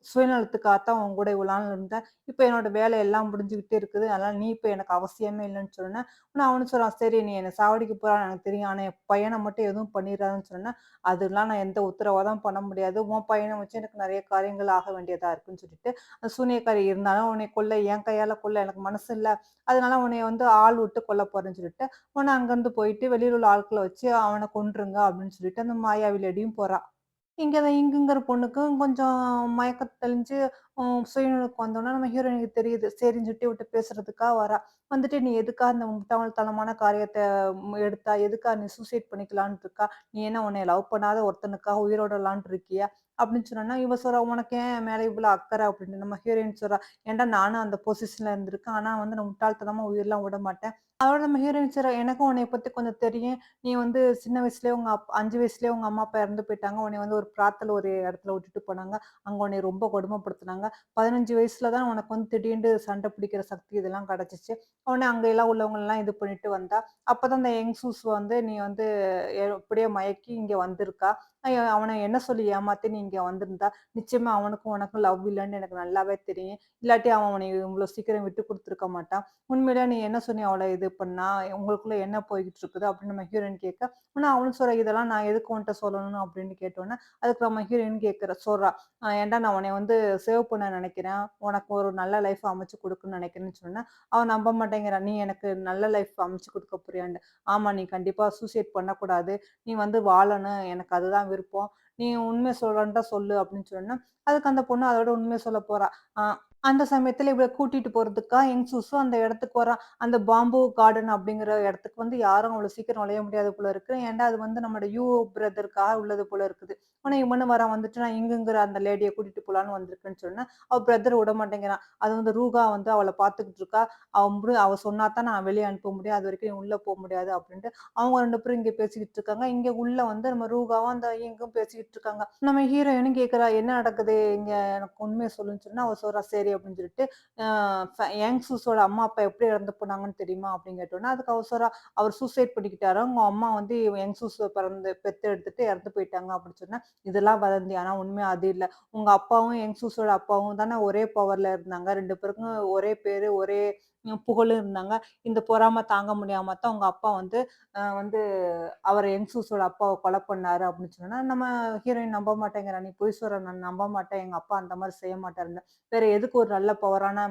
சுயநலத்துக்காகத்தான் உன் கூட இவ்வளோ நாள் இருந்தேன். இப்ப என்னோட வேலை எல்லாம் முடிஞ்சுகிட்டே இருக்குது. அதனால நீ இப்ப எனக்கு அவசியமே இல்லன்னு சொன்னேன்." ஆனா அவனும் சொல்றான், "சரி நீ என்ன சாவடிக்க போறான்னு எனக்கு தெரியும். ஆனா என் பையன மட்டும் எதுவும் பண்ணிறாதன்னு" சொன்னேன். "அதெல்லாம் நான் எந்த உத்தரவாதம் பண்ண முடியாது. உன் பையன வச்சு எனக்கு நெறைய காரியங்கள் ஆக வேண்டியதா இருக்குன்னு" சொல்லிட்டு, அந்த சூனியக்காரி இருந்தாலும் உன்னைய கொல்ல என் கையால கொல்ல எனக்கு மனசு இல்ல. அதனால உன்னைய வந்து ஆள் விட்டு கொல்லப் போறேன்னு சொல்லிட்டு, உடனே அங்கருந்து போயிட்டு வெளியில உள்ள ஆட்கள வச்சு அவன கொன்றுங்க அப்படின்னு சொல்லிட்டு அந்த மாயாவி லேடியும் போறா. இங்குங்கிற பொண்ணுக்கும் கொஞ்சம் மயக்கம் தெளிஞ்சு சுயநினைவுக்கு வந்தோனே நம்ம ஹீரோயினுக்கு தெரியுது. சரின்னு சொல்லிட்டு இவட்ட பேசுறதுக்காக வரா. வந்துட்டு, "நீ எதுக்காக இந்த முட்டாள்தனமான காரியத்த எடுத்தா? எதுக்காக நீ சூசைட் பண்ணிக்கலான்ட்டு இருக்கா? நீ என்ன உன்னைய லவ் பண்ணாத ஒருத்தனுக்காக உயிரோடலான்ட்டு இருக்கியா?" அப்படின்னு சொன்னோனே, இவ சொல்றா, "உனக்கு ஏன் என் மேல இவ்வளோ அக்கறை?" அப்படின்னு. நம்ம ஹீரோயின் சொல்றா, "ஏன்டா நானும் அந்த பொசிஷன்ல இருந்திருக்கேன். ஆனா வந்து நான் முட்டாள்தனமா உயிர்லாம் விடமாட்டேன்." அதோட நம்ம ஹீரோயின் சொல்றா, "எனக்கும் உன்னைய பத்தி கொஞ்சம் தெரியும். நீ வந்து சின்ன வயசுலயே 5 வயசுலயே உங்க அம்மா, அப்பா இறந்து போயிட்டாங்க. உன்னைய வந்து ஒரு பிராத்துல ஒரு இடத்துல விட்டுட்டு போனாங்க. அங்க உன்னைய ரொம்ப கொடுமைப்படுத்துனாங்க. 15 வயசுல தான் உனக்கு வந்து திடீர்னு சண்டை பிடிக்கிற சக்தி இதெல்லாம் கிடைச்சுச்சு. உடனே அங்க எல்லாம் உள்ளவங்கலாம் இது பண்ணிட்டு வந்தா. அப்பதான் அந்த யங் சூஸ் வந்து நீ வந்து எப்படியோ மயக்கி இங்க வந்திருக்கா. அவன என்ன சொல்லி ஏமாத்தி நீ இங்க வந்திருந்தா. நிச்சயமா அவனுக்கும் உனக்கும் லவ் இல்லன்னு எனக்கு நல்லாவே தெரியும். இல்லாட்டி அவன் உன்னைய இவ்வளோ சீக்கிரம் விட்டு குடுத்துருக்க மாட்டான். உண்மையிலே நீ என்ன சொன்னி அவள இது பண்ணா? உங்களுக்குள்ள என்ன போய்க்கிட்டு இருக்குது?" அப்படின்னு நம்ம ஹீரோயின் கேட்க, ஆனா அவளும் சொல்றா, "இதெல்லாம் நான் எதுக்கு உன்ட்ட சொல்லணும்?" அப்படின்னு கேட்டோனே, அதுக்கு நம்ம ஹீரோயின் சொல்றா, "ஏன்டா நான் உன்னைய வந்து சேவ் பண்ண நெனைக்கிறேன். உனக்கு ஒரு நல்ல லைஃப் அமைச்சு குடுக்கணும்னு நெனைக்கிறேன்னு" சொன்னேன். அவ நம்ப மாட்டேங்கிறா. "நீ எனக்கு நல்ல லைஃப் அமைச்சு குடுக்க போறியான்னு?" "ஆமா, நீ கண்டிப்பா சூசைட் பண்ணக்கூடாது. நீ வந்து வாழணும். எனக்கு அதுதான் விருப்பம். நீ உண்மைய சொல்றேன்ட்டா சொல்லு" அப்படின்னு சொன்னேன். அதுக்கு அந்த பொண்ணு அதோட உண்மைய சொல்ல போறா. அ அந்த சமயத்துல இவள கூட்டிட்டு போறதுக்கா யங் சூஸும் அந்த இடத்துக்கு வரான். அந்த பாம்பு கார்டன் அப்படிங்கிற இடத்துக்கு வந்து யாரும் அவ்வளோ சீக்கிரம் நுழைய முடியாது போல இருக்கு. ஏன்டா அது வந்து நம்மோட பிரதருக்காக உள்ளது போல இருக்குது. உடனே இவனும் வரான். வந்துட்டு நான் இங்குங்கிற அந்த லேடிய கூட்டிட்டு போலான்னு வந்திருக்கேன்னு சொன்னேன். அவ பிரதர் விடமாட்டேங்கிறான். அது வந்து ரூகா வந்து அவள பார்த்துக்கிட்டு இருக்கா. அவ சொன்னா தான் நான் வெளிய அனுப்ப முடியும். அதுவரைக்கும் நீ உள்ள முடியாது அப்படின்ட்டு அவங்க 2 பேரும் இங்க பேசிக்கிட்டு இருக்காங்க. இங்க உள்ள வந்து நம்ம ரூகாவும் அந்த இங்கும் பேசிக்கிட்டு இருக்காங்க. நம்ம ஹீரோயினும் கேட்கிறா, "என்ன நடக்குது இங்க? எனக்கு உண்மைய சொல்லுன்னு" சொன்னா, அவ சொல்றா, "சரி" அப்படின்னு சொல்லிட்டு, அ யங் சூஸோட அம்மா, அப்பா எப்படி இறந்து போனாங்கன்னு தெரியுமா? அப்படின்னு கேட்டோனே, அதுக்கு அவ சொல்றா, "அவர் சூசைட் பண்ணிக்கிட்டாராம். உங்க அம்மா வந்து யங் சூஸ பெத்தெடுத்துட்டு இறந்து போயிட்டாங்க" அப்படின்னு சொன்னா, "இதெல்லாம் வதந்தி. ஆனா உண்மை அது இல்ல. உங்க அப்பாவும் யங் சூஸோட அப்பாவும் தானே ஒரே பவர்ல இருந்தாங்க. 2 பேருக்கும் ஒரே பேரு, ஒரே புகழும் இருந்தாங்க. இந்த பொறாம தாங்க முடியாம தான் உங்க அப்பா வந்து வந்து அவர யங்சூஸோட அப்பாவ கொலை பண்ணாரு அப்படின்னு சொன்னா, நம்ம ஹீரோயின் நம்ப மாட்டேங்கிறா. "நீ பொய் சொல்ற. நான் நம்ப மாட்டேன். எங்க அப்பா அந்த மாரி செய்ய மாட்டாருன்னு." வேற எதுக்கு ஒரு நல்ல பவரான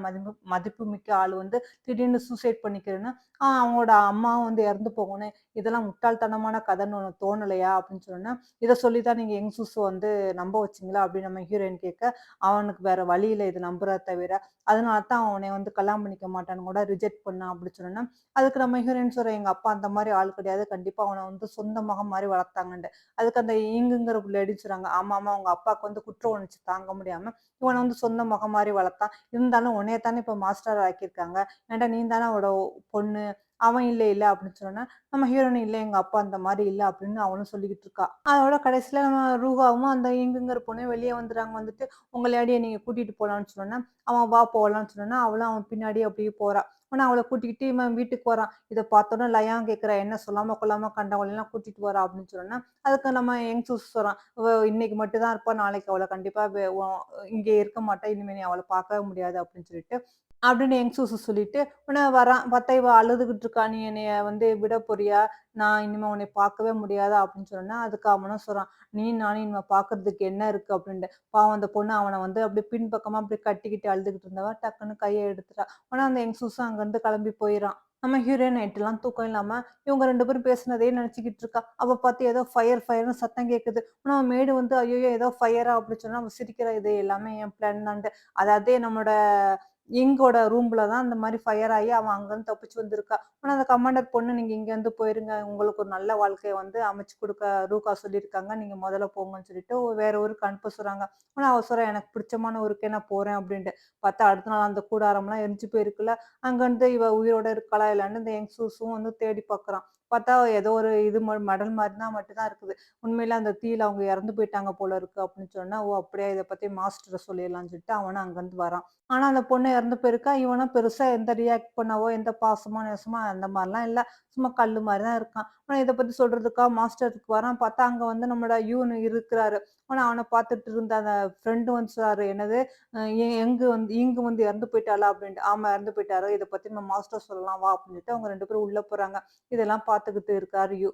மதிப்புமிக்க ஆள் வந்து திடீர்னு சூசைட் பண்ணிக்கிறேன்னா, அவங்களோட அம்மாவும் வந்து இறந்து போகணும். இதெல்லாம் முட்டாள்தனமான கதைன்னு உனக்கு தோணலையா? அப்படின்னு சொன்னோனே, "இத சொல்லி தான் நீங்க யங்சூஸ வந்து நம்ப வச்சீங்களா?" அப்படின்னு நம்ம ஹீரோயின் கேட்க, அவனுக்கு வேற வழி இல்ல இத நம்புறத தவிர. அதனால தான் அவன் உன்னைய வந்து கல்யாணம் பண்ணிக்க மாட்டான்னு கூட ரிஜெக்ட் பண்ணான் அப்படி சொன்னோனே, அதுக்கு நம்ம ஹீரோயின் சொல்றா, "எங்க அப்பா அந்த மாரி ஆள் கிடையாது. கண்டிப்பா அவன வந்து சொந்த மகன் மாரி வளர்த்தாங்கன்ட்டு." அதுக்கு அந்த ஈங்குங்கிற லேடி சொல்றாங்க, "ஆமாமா, உங்க அப்பாவுக்கு வந்து குற்ற உணர்ச்சி தாங்க முடியாம, இவன வந்து சொந்த மகன் மாரி வளர்த்தான். இருந்தாலும் உன்னைய தானே இப்ப மாஸ்டர் ஆக்கியிருக்காங்க. ஏன்டா நீ தானே அவரோட பொண்ணு. அவன் இல்ல இல்ல அப்படின்னு சொன்னோனே, நம்ம ஹீரோயின் இல்ல எங்க அப்பா அந்த மாரி இல்ல அப்படின்னு அவளும் சொல்லிக்கிட்டு இருக்கா. அதோட கடைசியில நம்ம ரூஹாவும் அந்த இங்குங்கிற பொண்ணும் வெளிய வந்துறாங்க. வந்துட்டு உங்களையாடியே நீங்க கூட்டிட்டு போலான்னு சொன்னோனே, அவன் வா போலான்னு சொன்னோனே, அவளும் அவன் பின்னாடியே அப்படியே போறா. ஆனா அவள கூட்டிக்கிட்டு இவன் வீட்டுக்கு வரான். இத பார்த்தோனே லயான் கேட்கிறா, "என்ன சொல்லாம கொள்ளாம கண்டவங்களலாம் கூட்டிட்டு வரா?" அப்படின்னு சொன்னோனே, அதுக்கு நம்ம யங் சூஸ் சொல்றான். இன்னைக்கு மட்டும் தான் இருப்பா. நாளைக்கு அவள கண்டிப்பா இங்கே இருக்க மாட்டா. இனிமே நீ அவள பார்க்கவே முடியாது அப்படின்னு சொல்லிட்டு, அப்படின்னு யங் சூசு சொல்லிட்டு, உடனே வரான். பார்த்தா இவ அழுதுகிட்டு இருக்கா. "நீ என்னைய வந்து விட போறியா? நான் இனிமே உன்னைய பார்க்கவே முடியாதா?" அப்படின்னு சொன்னோனே, அதுக்கு அவனும் சொல்றான். "நீயும் நானும் இனிமே பார்க்கறதுக்கு என்ன இருக்கு?" அப்படின்ட்டு. பாவம் அந்த பொண்ணு அவன வந்து அப்படியே பின்பக்கமா அப்படியே கட்டிக்கிட்டு அழுதுகிட்டு இருந்தவ, டக்குன்னு கைய எடுத்துட்டா. உடனே அந்த யங் சூஸும் அங்கருந்து கிளம்பி போயிறான். நம்ம ஹீரோயின் நைட்டெல்லாம் தூக்கம் இல்லாம, இவங்க 2 பேரும் பேசுனதே நெனச்சுக்கிட்டு இருக்கா. அவ பார்த்து ஏதோ ஃபயர் ஃபயர்ன்னு சத்தம் கேட்குது. ஆனா மேடு வந்து "ஐயய்யோ! ஏதோ ஃபயரா?" அப்படி சொன்னா, அவ சிரிக்கிறா. "இது எல்லாமே என் பிளான் தான்ட்டு." அதாவது நம்மளோட இங்கோட ரூம்ல தான் அந்த மாரி ஃபயர் ஆயி அவன் அங்கருந்து தப்பிச்சு வந்திருக்கா. ஆனா அந்த கமாண்டர் பொண்ணு, "நீங்க இங்கருந்து போயிருங்க. உங்களுக்கு ஒரு நல்ல வாழ்க்கைய வந்து அமைச்சு குடுக்க ரூகா சொல்லியிருக்காங்க. நீங்க முதல்ல போங்கன்னு" சொல்லிட்டு வேற ஊருக்கு அனுப்ப சொல்றாங்க. ஆனா அவ சொல்றா, "எனக்கு பிடிச்சமான ஊருக்கே நான் போறேன்" அப்படின்ட்டு. பார்த்தா அடுத்த நாள் அந்த கூடாரம்லாம் எரிஞ்சு போயிருக்குல்ல. அங்கருந்து இவ உயிரோட இருக்காளா இல்லையான்னு இந்த யங் சூஸும் வந்து தேடி பார்க்குறான். பார்த்தா ஏதோ ஒரு இது மெடல் மாரி தான் மட்டும் தான் இருக்குது. உண்மையில அந்த தீயில அவங்க இறந்து போயிட்டாங்க போல இருக்கு அப்படின்னு சொன்னா, "ஓ! அப்படியா? இத பத்தி மாஸ்டர்ட்ட சொல்லிடலாம்ன்னு" சொல்லிட்டு அவனும் அங்கருந்து வரான். ஆனா அந்த பொண்ணு இறந்து போயிருக்கா. இவனும் பெருசா எந்த ரியாக்ட் பண்ணவோ, எந்த பாசமோ, நேசமோ அந்த மாரிலாம் இல்ல. சும்மா கல்லு மாரி தான் இருக்கான். ஆனா இத பத்தி சொல்றதுக்கா மாஸ்டருக்கு வரான். பார்த்தா அங்க வந்து நம்மளோட யூன் இருக்கிறாரு. ஆனா அவன பார்த்துட்டு இருந்த அந்த ஃப்ரெண்ட் வந்து சொல்றாரு, "என்னது எங்கு வந்து இங்கு வந்து இறந்து போயிட்டாளா?" அப்படின்ட்டு. "ஆமா இறந்து போயிட்டாரு. இத பத்தி நம்ம மாஸ்டர் சொல்லலாம் வா" அப்படின்ட்டு அவங்க 2 பேரும் உள்ள போறாங்க. இதெல்லாம் பார்த்துக்கிட்டு இருக்காரு யூ.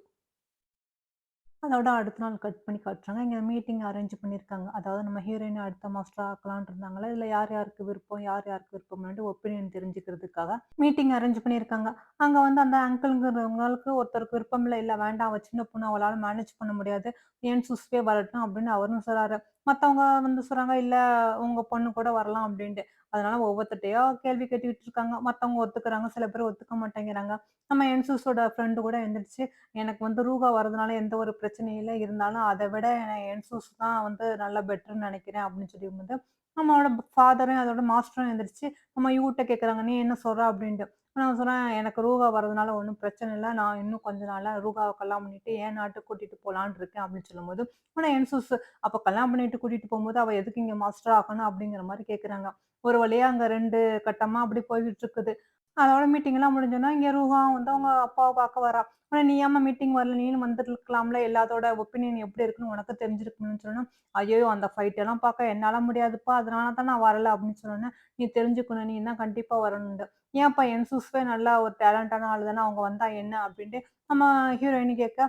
அதோட அடுத்த நாள் கட் பண்ணி காட்டுறாங்க. இங்க மீட்டிங் அரேஞ்ச் பண்ணியிருக்காங்க. அதாவது நம்ம ஹீரோயின அடுத்த மாஸ்டரா ஆக்கலான்ட்டு இருந்தாங்கல்ல. இதுல யார் யாருக்கு விருப்பம், யார் யாருக்கு விருப்பம்ன்ட்டு ஒப்பீனியன் தெரிஞ்சுக்கிறதுக்காக மீட்டிங் அரேஞ்ச் பண்ணியிருக்காங்க. அங்க வந்து அந்த அங்கிள்ங்கிறவங்களுக்கு ஒருத்தருக்கு விருப்பம் இல்ல. "இல்ல வேண்டாம். அவ சின்ன பொண்ணு. அவளால மேனேஜ் பண்ண முடியாது. என் சுஸ்வே வரட்டும்" அப்படின்னு அவரும் சொல்றாரு. மத்தவங்க வந்து சொல்றாங்க, "இல்ல உங்க பொண்ணு கூட வரலாம்" அப்படின்ட்டு. அதனால ஒவ்வொருத்தர்ட்டயா கேள்வி கேட்டுக்கிட்டு இருக்காங்க. மத்தவங்க ஒத்துக்குறாங்க. சில பேர் ஒத்துக்க மாட்டேங்கிறாங்க. நம்ம என்சூஸோட ஃப்ரெண்ட் கூட எந்திரிச்சு எனக்கு வந்து ரூபா வரதுனால எந்த ஒரு பிரச்சனையும் இல்ல. இருந்தாலும் அத விட என்சூஸ் தான் வந்து நல்லா பெட்டர்ன்னு நெனைக்கிறேன் அப்படின்னு சொல்லிரும்போது, நம்மளோட ஃபாதரும் அதோட மாஸ்டரும் எந்திரிச்சு நம்ம இவர்ட்ட கேட்கறாங்க. "நீ என்ன சொல்ற?" அப்படின்ட்டு. நான் சொன்னேன், "எனக்கு ரூபா வரதுனால ஒண்ணும் பிரச்சனை இல்ல. நான் இன்னும் கொஞ்ச நாள்ல ரூபாவ கல்யாணம் பண்ணிட்டு என் நாட்டுக்கு கூட்டிட்டு போலான்னு இருக்கேன்." அப்படின்னு சொல்லும்போது, ஆனா என்சூஸ் அப்ப கல்யாணம் பண்ணிட்டு கூட்டிட்டு போம்போது, அவ எதுக்கு இங்க மாஸ்டர் ஆக்கணும்? அப்படிங்கிற மாரி கேட்கறாங்க. ஒரு வழியா அங்க 2 கட்டமா அப்படி போய்கிட்டு இருக்குது. அதோட மீட்டிங் எல்லாம் முடிஞ்சோனே, இங்க ரூஹா வந்து அவங்க அப்பாவ பார்க்க வரா. ஆனா நீ ஏம்மா மீட்டிங் வரல? நீயும் வந்திருக்கலாம்ல. எல்லாத்தோட ஒப்பீனியன் எப்படி இருக்குன்னு உனக்கு தெரிஞ்சிருக்கணும்னு சொன்னோனே, "ஐயய்யோ! அந்த ஃபைட் எல்லாம் பார்க்க என்னால முடியாதுப்பா. அதனால தான் நான் வரல" அப்படின்னு சொன்னோனே, "நீ தெரிஞ்சுக்கணும். நீ தான் கண்டிப்பா வரணும்ன்டு." "ஏன்ப்பா என்சூஸ்வே நல்லா ஒரு டேலண்டான ஆளு தானே. அவங்க வந்தா என்ன?" அப்படின்ட்டு நம்ம ஹீரோயினி கேட்க,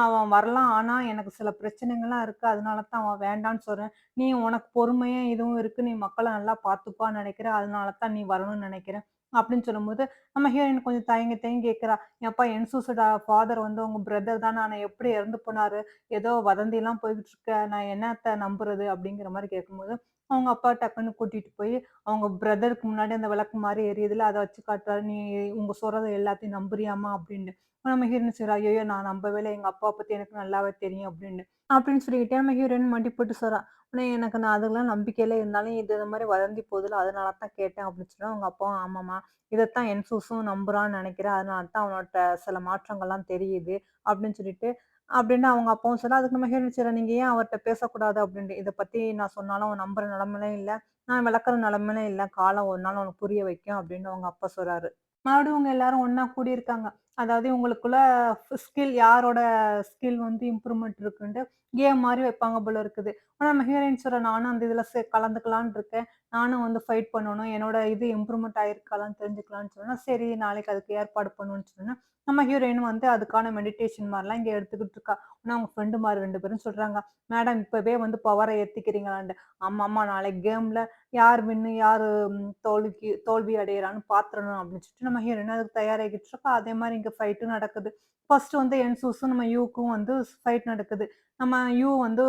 அவன் வரலாம். ஆனா எனக்கு சில பிரச்சனைகள்லாம் இருக்கு. அதனால தான் அவன் வேண்டான்னு சொல்றேன். நீ உனக்கு பொறுமையும் இதுவும் இருக்கு. நீ மக்கள நல்லா பார்த்துப்பான்னு நெனைக்கிறேன். அதனால தான் நீ வரணும்னு நெனைக்கிறேன்." அப்படின்னு சொல்லும்போது, நம்ம ஹீரோயின் கொஞ்சம் தயங்கி தயங்கி கேட்கிறா. "ஏப்பா என்சூசோட ஃபாதர் வந்து உங்க பிரதர் தான. ஆனா எப்படி இறந்து போனாரு? ஏதோ வதந்திலாம் போய்க்கிட்டு இருக்க. நான் என்னத்த நம்புறது?" அப்படிங்கிற மாரி கேட்கும்போது, அவங்க அப்பா டக்குன்னு கூட்டிட்டு போய், அவங்க பிரதருக்கு முன்னாடி அந்த விளக்கு மாரி எரியுதுல்ல, அத வச்சு காட்டுறாரு. "நீ உங்க சொல்றது எல்லாத்தையும் நம்புறியாம்மா?" அப்படின்னு. நம்ம ஹீரோயின் சொல்றா, "ஐயய்யோ! நான் நம்பவே இல்ல. எங்க அப்பாவ பத்தி எனக்கு நல்லாவே தெரியும்" அப்படின்னு. அப்படின்னு சொல்லிக்கிட்டே நம்ம ஹீரோயின் மண்டி போட்டு சொல்றா. "ஆனா எனக்கு நான் அதெல்லாம் நம்பிக்கையில இருந்தாலும், இது மாரி வதந்தி போகுதுல்ல, அதனால தான் கேட்டேன்" அப்படின்னு சொன்னா, அவங்க அப்பாவும் "ஆமாம்மா. இதத்தான் என்சூஸும் நம்புறான்னு நெனைக்கிறேன். அதனால தான் அவன்ட்ட சில மாற்றங்கள்லாம் தெரியுது" அப்படின்னு சொல்லிட்டு அப்படின்னு அவங்க அப்பாவும் சொன்னா, அதுக்கு நம்ம ஹீரோயின் சொல்றா, "நீங்க ஏன் அவர்ட்ட பேசக்கூடாது?" அப்படின்ட்டு. "இத பத்தி நான் சொன்னாலும் அவன் நம்புற நிலைமையில இல்ல. நான் விளக்குற நிலைமையில இல்ல. காலம் ஒரு நாள் அவனுக்கு புரிய வைக்கும்" அப்படின்னு அவங்க அப்பா சொல்றாரு. மறுபடியும் இவங்க எல்லாரும் ஒண்ணா கூடியிருக்காங்க. அதாவது இவங்களுக்குள்ள ஸ்கில் யாரோட ஸ்கில் வந்து இம்ப்ரூவ்மெண்ட் இருக்குன்ட்டு கேம் மாரி வைப்பாங்க போல இருக்குது. ஆனா நம்ம ஹீரோயின் சொல்றா, "நானும் அந்த இதுல கலந்துக்கலான்னு இருக்கேன். நானும் வந்து ஃபைட் பண்ணணும். என்னோட இது இம்ப்ரூவ்மெண்ட் ஆயிருக்காலான்னு தெரிஞ்சுக்கலான்னு" சொன்னா, "சரி நாளைக்கு அதுக்கு ஏற்பாடு பண்ணுவோம்ன்னு" சொன்னேன். நம்ம ஹீரோயின் வந்து அதுக்கான மெடிடேஷன் மாரிலாம் இங்க எடுத்துக்கிட்டு இருக்கா. ஆனா அவங்க ஃப்ரெண்டுமாரு 2 பேரும் சொல்றாங்க, "மேடம் இப்பவே வந்து பவர ஏத்திக்கிறீங்களான்ட்டு." "ஆமாமா நாளைக்கு கேம்ல யார் வின்னு, யாரு தோல்வி அடையறான்னு பாத்துறணும்" அப்படின்னு சொல்லிட்டு நம்ம ஹீரோயின் அதுக்கு தயாராகிட்டு இருக்கா. அதே மாரி இங்க ஃபைட்டும் நடக்குது. ஃபர்ஸ்ட் வந்து என்சூஸும் நம்ம யூக்கும் வந்து ஃபைட் நடக்குது. நம்ம யூ வந்து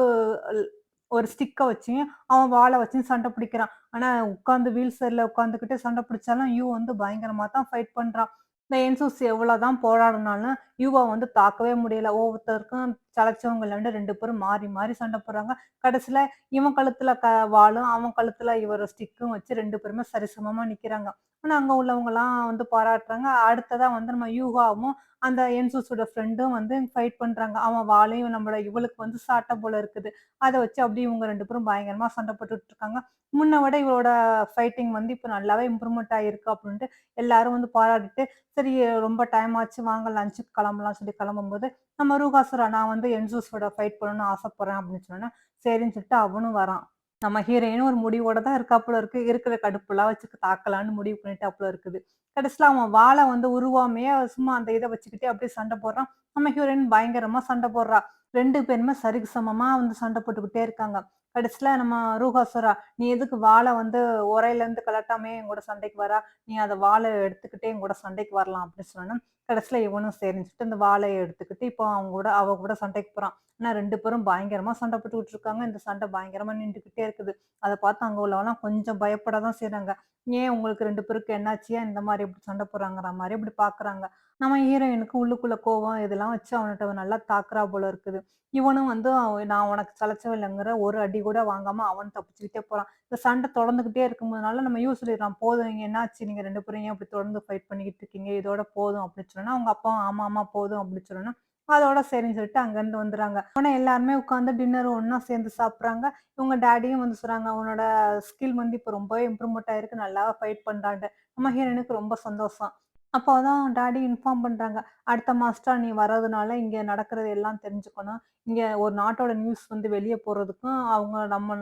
ல் ஒரு ஸ்டிக்க வச்சு, அவன் வாள வச்சு சண்ட பிடிக்கிறான். ஆனா உட்கார்ந்து வீல் சேர்ல உட்கார்ந்துகிட்டு சண்ட பிடிச்சாலும், யூ வந்து பயங்கரமா தான் ஃபைட் பண்றான். இந்த என்சூஸ் எவ்வளோதான் போராடுனாலும், யூவ வந்து தாக்கவே முடியல. ஒவ்வொருத்தருக்கும் சளைச்சவங்க இல்லன்ட்டு 2 பேரும் மாறி, மாறி சண்டை போடுறாங்க. கடைசில இவன் கழுத்துல வாளும், அவன் கழுத்துல இவரு ஸ்டிக்கும் வச்சு 2 பேருமே சரிசமமா நிக்கிறாங்க. ஆனா, அங்க உள்ளவங்கலாம் வந்து பாராட்டுறாங்க. அடுத்ததா வந்து நம்ம யூகாவும், அந்த என்சூஸோட ஃப்ரெண்டும் வந்து ஃபைட் பண்றாங்க. அவன் வாளையும் இவளுக்கு வந்து சாட்ட போல இருக்குது. அத வச்சு அப்படியே இவங்க 2 பேரும் பயங்கரமா சண்டை போட்டுட்டு இருக்காங்க. முன்ன விட இவளோட ஃபைட்டிங் வந்து இப்ப நல்லாவே இம்ப்ரூவ்மெண்ட் ஆயிருக்கு அப்படின்ட்டு எல்லாரும் வந்து பாராட்டிட்டு, சரி ரொம்ப டைம் ஆச்சு வாங்க லஞ்சுக்கு கிளம்பலாம்னு சொல்லி கிளம்பும்போது, நம்ம ரூகாசுரா நான் வந்து என்சூஸோட ஃபைட் பண்ணணும்னு ஆசைப்படுறேன் அப்படின்னு சொன்னோனே, சரின்னு சொல்லிட்டு அவனும் வரான். நம்ம ஹீரோயினும் ஒரு முடிவோட தான் இருக்காப்புல இருக்கு. இருக்கிற கடுப்புலாம் வச்சு தாக்கலான்னு முடிவு பண்ணிட்டாப்புல இருக்குது. கடைசில அவன் வாள வந்து உருவாமையே சும்மா அந்த இத வச்சுக்கிட்டே அப்படியே சண்டை போடுறான். நம்ம ஹீரோயின் பயங்கரமா சண்டை போடுறா. 2 பேருமே சரிக்கு சமமா வந்து சண்டை போட்டுக்கிட்டே இருக்காங்க. கடைசில நம்ம ரூகாசுரா, "நீ எதுக்கு வாள வந்து உறையிலருந்து கழட்டாமயே என் கூட சண்டைக்கு வரா? நீ அத வாள எடுத்துக்கிட்டே என் கூட சண்டைக்கு வரலாம்." அப்படின்னு சொன்னோனே, கடைசில இவனும் சரின்னு சொல்லிட்டு அந்த வாள எடுத்துக்கிட்டு இப்போ அவ கூட சண்டைக்கு போறான். ஆனா 2 பேரும் பயங்கரமா சண்டை போட்டுக்கிட்டு இருக்காங்க. இந்த சண்டை பயங்கரமா நீண்டுகிட்டே இருக்குது. அத பார்த்து அங்க உள்ளவன்லாம் கொஞ்சம் பயப்பட தான் செய்றாங்க. "ஏன் உங்களுக்கு 2 பேருக்கும் என்னாச்சு? ஏன் இந்த மாரி இப்படி சண்டை போடுறாங்கற மாரி இப்படி பார்க்குறாங்க." நம்ம ஹீரோயினுக்கு உள்ளுக்குள்ள கோவம் இதெல்லாம் வச்சு அவன்ட்ட நல்லா தாக்குறா போல இருக்குது. இவனும் வந்து நான் உனக்கு சலைச்சவன் இல்லங்கிற ஒரு அடி கூட வாங்காம அவன் தப்பிச்சுக்கிட்டே போறான். இந்த சண்டை தொடர்ந்துகிட்டே இருக்கும்போதுனால நம்ம சொல்லிடுறான், "போதும் நீங்க என்னாச்சு? நீங்க 2 பேரும் ஏன் இப்படி தொடர்ந்து ஃபைட் பண்ணிக்கிட்டு இருக்கீங்க? இதோட போதும்." அப்படின்னு சொன்னோனே, அவங்க அப்பாவும் "ஆமா, ஆமா போதும்." அப்படின்னு சொன்னோனே, அதோட சரின்னு சொல்லிட்டு அங்கருந்து வந்துர்றாங்க. ஆனா எல்லாருமே உட்கார்ந்து டின்னர் ஒண்ணா சேர்ந்து சாப்பிடுறாங்க. இவங்க டாடியும் வந்து சொல்றாங்க, "அவனோட ஸ்கில் வந்து இப்ப ரொம்பவே இம்ப்ரூவ்மென்ட் ஆயிருக்கு. நல்லா ஃபைட் பண்றான்ட்டு." நம்ம ஹீரோயினுக்கு ரொம்ப சந்தோஷம். அப்போ தான் டாடி இன்ஃபார்ம் பண்றாங்க. "அடுத்த மாசம் நீ வர்றதுனால இங்க நடக்கிறது எல்லாம் தெரிஞ்சுக்கணும். இங்க ஒரு நாட்டோட நியூஸ் வந்து வெளிய போறதுக்கும், அவங்க நம்ம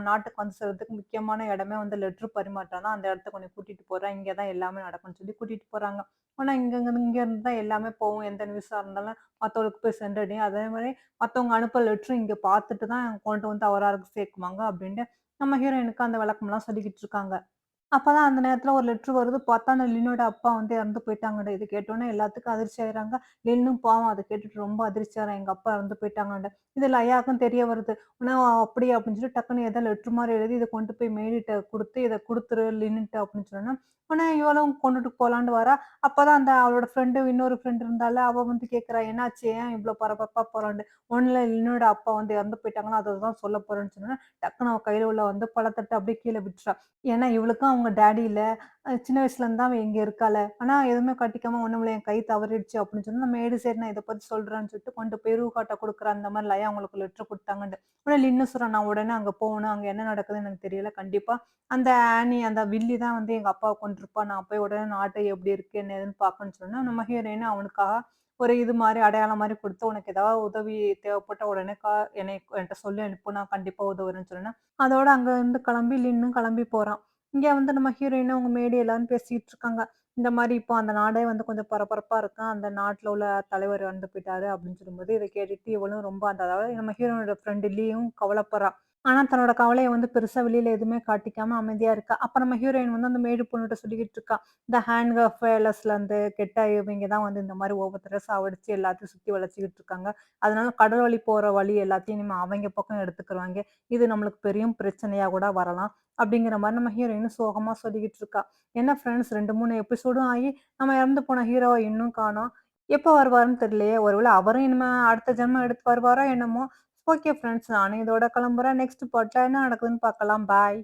நாட்டுக்கு வந்து சேர்றதுக்கு முக்கியமான இடமே வந்து லெட்டர் பரிமாற்றம் தான். அந்த இடத்துக்கு உன்னை கூட்டிட்டு போறேன். இங்க தான் எல்லாமே நடக்கும்னு" சொல்லி கூட்டிட்டு போறாங்க. ஆனா இங்க இருந்து தான் எல்லாமே போகும். எந்த நியூஸா இருந்தாலும் மத்தவங்களுக்கு போய் சென்றடையும். அதே மாரி மத்தவங்க அனுப்புற லெட்டரும் இங்க பார்த்துட்டு தான் கொண்டு வந்து அவராருக்கு சேர்க்குவாங்க அப்டின்ட்டு நம்ம ஹீரோயினுக்கு அந்த விளக்கம்லாம் சொல்லிக்கிட்டு இருக்காங்க. அப்பதான் அந்த நேரத்துல ஒரு லெட்டர் வருது. பார்த்தா அந்த லின்னோட அப்பா வந்து இறந்து போயிட்டாங்கன்னு. இது கேட்டோனே எல்லாத்துக்கும் அதிர்ச்சி ஆயிடுறாங்க. லின்னும் பாவம் அத கேட்டுட்டு ரொம்ப அதிர்ச்சி ஆகுறான். எங்க அப்பா இறந்து போயிட்டாங்கன்னு. இது லயாக்கும் தெரிய வருது. உடனே அப்படியா அப்படின்னு சொல்லி டக்குன்னு ஏதோ லெட்டர் மாரி எழுதி இத கொண்டு போய் மெய்டிட்ட குடுத்து, இத குடுத்துரு லின்னுட்ட அப்படின்னு சொன்னோனே, உடனே இவளும் கொண்டுட்டு போலான்னு வரா. அப்பதான் அந்த அவளோட இன்னொரு ஃப்ரெண்ட் இருந்தால்ல, அவ வந்து கேட்கிறா, "என்னாச்சு? ஏன் இவ்ளோ பரபரப்பா போறான்ட்டு?" "ஒண்ணும் இல்ல லின்னோட அப்பா வந்து இறந்து போயிட்டாங்கன்னு அததான் சொல்ல போறேன்னு" சொன்னோனே, டக்குனு அவ கையில உள்ள வந்து பழத்தட்ட அப்படியே கீழ விட்டுறா. ஏன்னா, இவளுக்கும் அவங்க டாடி இல்ல. சின்ன வயசுலேருந்து தான் அவ இங்க இருக்காள. ஆனா எதுவுமே கட்டிக்காம ஒண்ணுமில்ல என் கை தவறிடுச்சு அப்படின்னு சொன்னா, நம்ம மேடு சரி நான் இத பத்தி சொல்றேன்னு சொல்லிட்டு கொண்டு போய் ரூகாட்ட குடுக்குறா. அந்த மாரி லயா உங்களுக்கு லெட்டர் குடுத்தாங்கன்ட்டு. உடனே லின்னு சொல்றா, நான் உடனே அங்க போகணும். அங்க என்ன நடக்குதுன்னு எனக்கு தெரியல. கண்டிப்பா அந்த அந்த வில்லி தான் வந்து எங்க அப்பாவ கொன்றுப்பா. நான் போய் உடனே நாட்டு எப்படி இருக்கு, என்ன ஏதுன்னு பார்க்கணும்னு சொன்னா, நம்ம ஹீரோயின் அவனுக்காக ஒரு இது மாரி அடையாளம் மாரி குடுத்து, உனக்கு ஏதாவது உதவி தேவைப்பட்டா உடனே என்ட்ட சொல்லி அனுப்பு. நான் கண்டிப்பா உதவுறேன்னு சொன்னேன்னா, அதோட அங்க இருந்து கிளம்பி லின்னும் கிளம்பி போறான். இங்க வந்து நம்ம ஹீரோயினும் அவங்க மேடு எல்லாரும் பேசிட்டு இருக்காங்க. இந்த மாரி இப்போ அந்த நாடே வந்து கொஞ்சம் பரபரப்பா இருக்காம். அந்த நாட்ல உள்ள தலைவர் இறந்து போயிட்டாரு அப்படின்னு சொல்லும்போது, இத கேட்டுட்டு இவளும் ரொம்ப அதாவது நம்ம ஹீரோயினோட ஃப்ரெண்ட் லியும் கவலைப்படுறா. ஆனா தன்னோட கவலைய வந்து பெருசா வெளியில எதுவுமே காட்டிக்காம அமைதியா இருக்கா. அப்ப நம்ம ஹீரோயின் வந்து அந்த மேடு பொண்ணுட்ட சொல்லிக்கிட்டு இருக்கா. இந்த ஹேண்ட் ஆஃப் வேலஸ்லருந்து கெட்ட இவங்க தான் வந்து இந்த மாரி ஒவ்வொருத்தர சாவடிச்சு எல்லாத்தையும் சுத்தி வளைச்சுக்கிட்டு இருக்காங்க. அதனால கடல் வழி போற வழி எல்லாத்தையும் இனிமே அவங்க பக்கம் எடுத்துக்குருவாங்க. இது நம்மளுக்கு பெரிய பிரச்சனையா கூட வரலாம். அப்படிங்கிற மாரி நம்ம ஹீரோயின் சோகமா சொல்லிக்கிட்டு இருக்கா. என்ன ஃப்ரெண்ட்ஸ் 2, 3 எபிசோடும் ஆகி நம்ம இறந்து போன ஹீரோவ இன்னும் காணோம். எப்ப வருவாருன்னு தெரியலையே! ஒருவேள அவரும் இனிமே அடுத்த ஜென்மம் எடுத்து வருவாரோ என்னமோ! ஓகே ஃப்ரெண்ட்ஸ் நானும் இதோட கிளம்புறேன். நெக்ஸ்ட் பார்ட்ல என்ன நடக்குதுன்னு பார்க்கலாம். பாய்.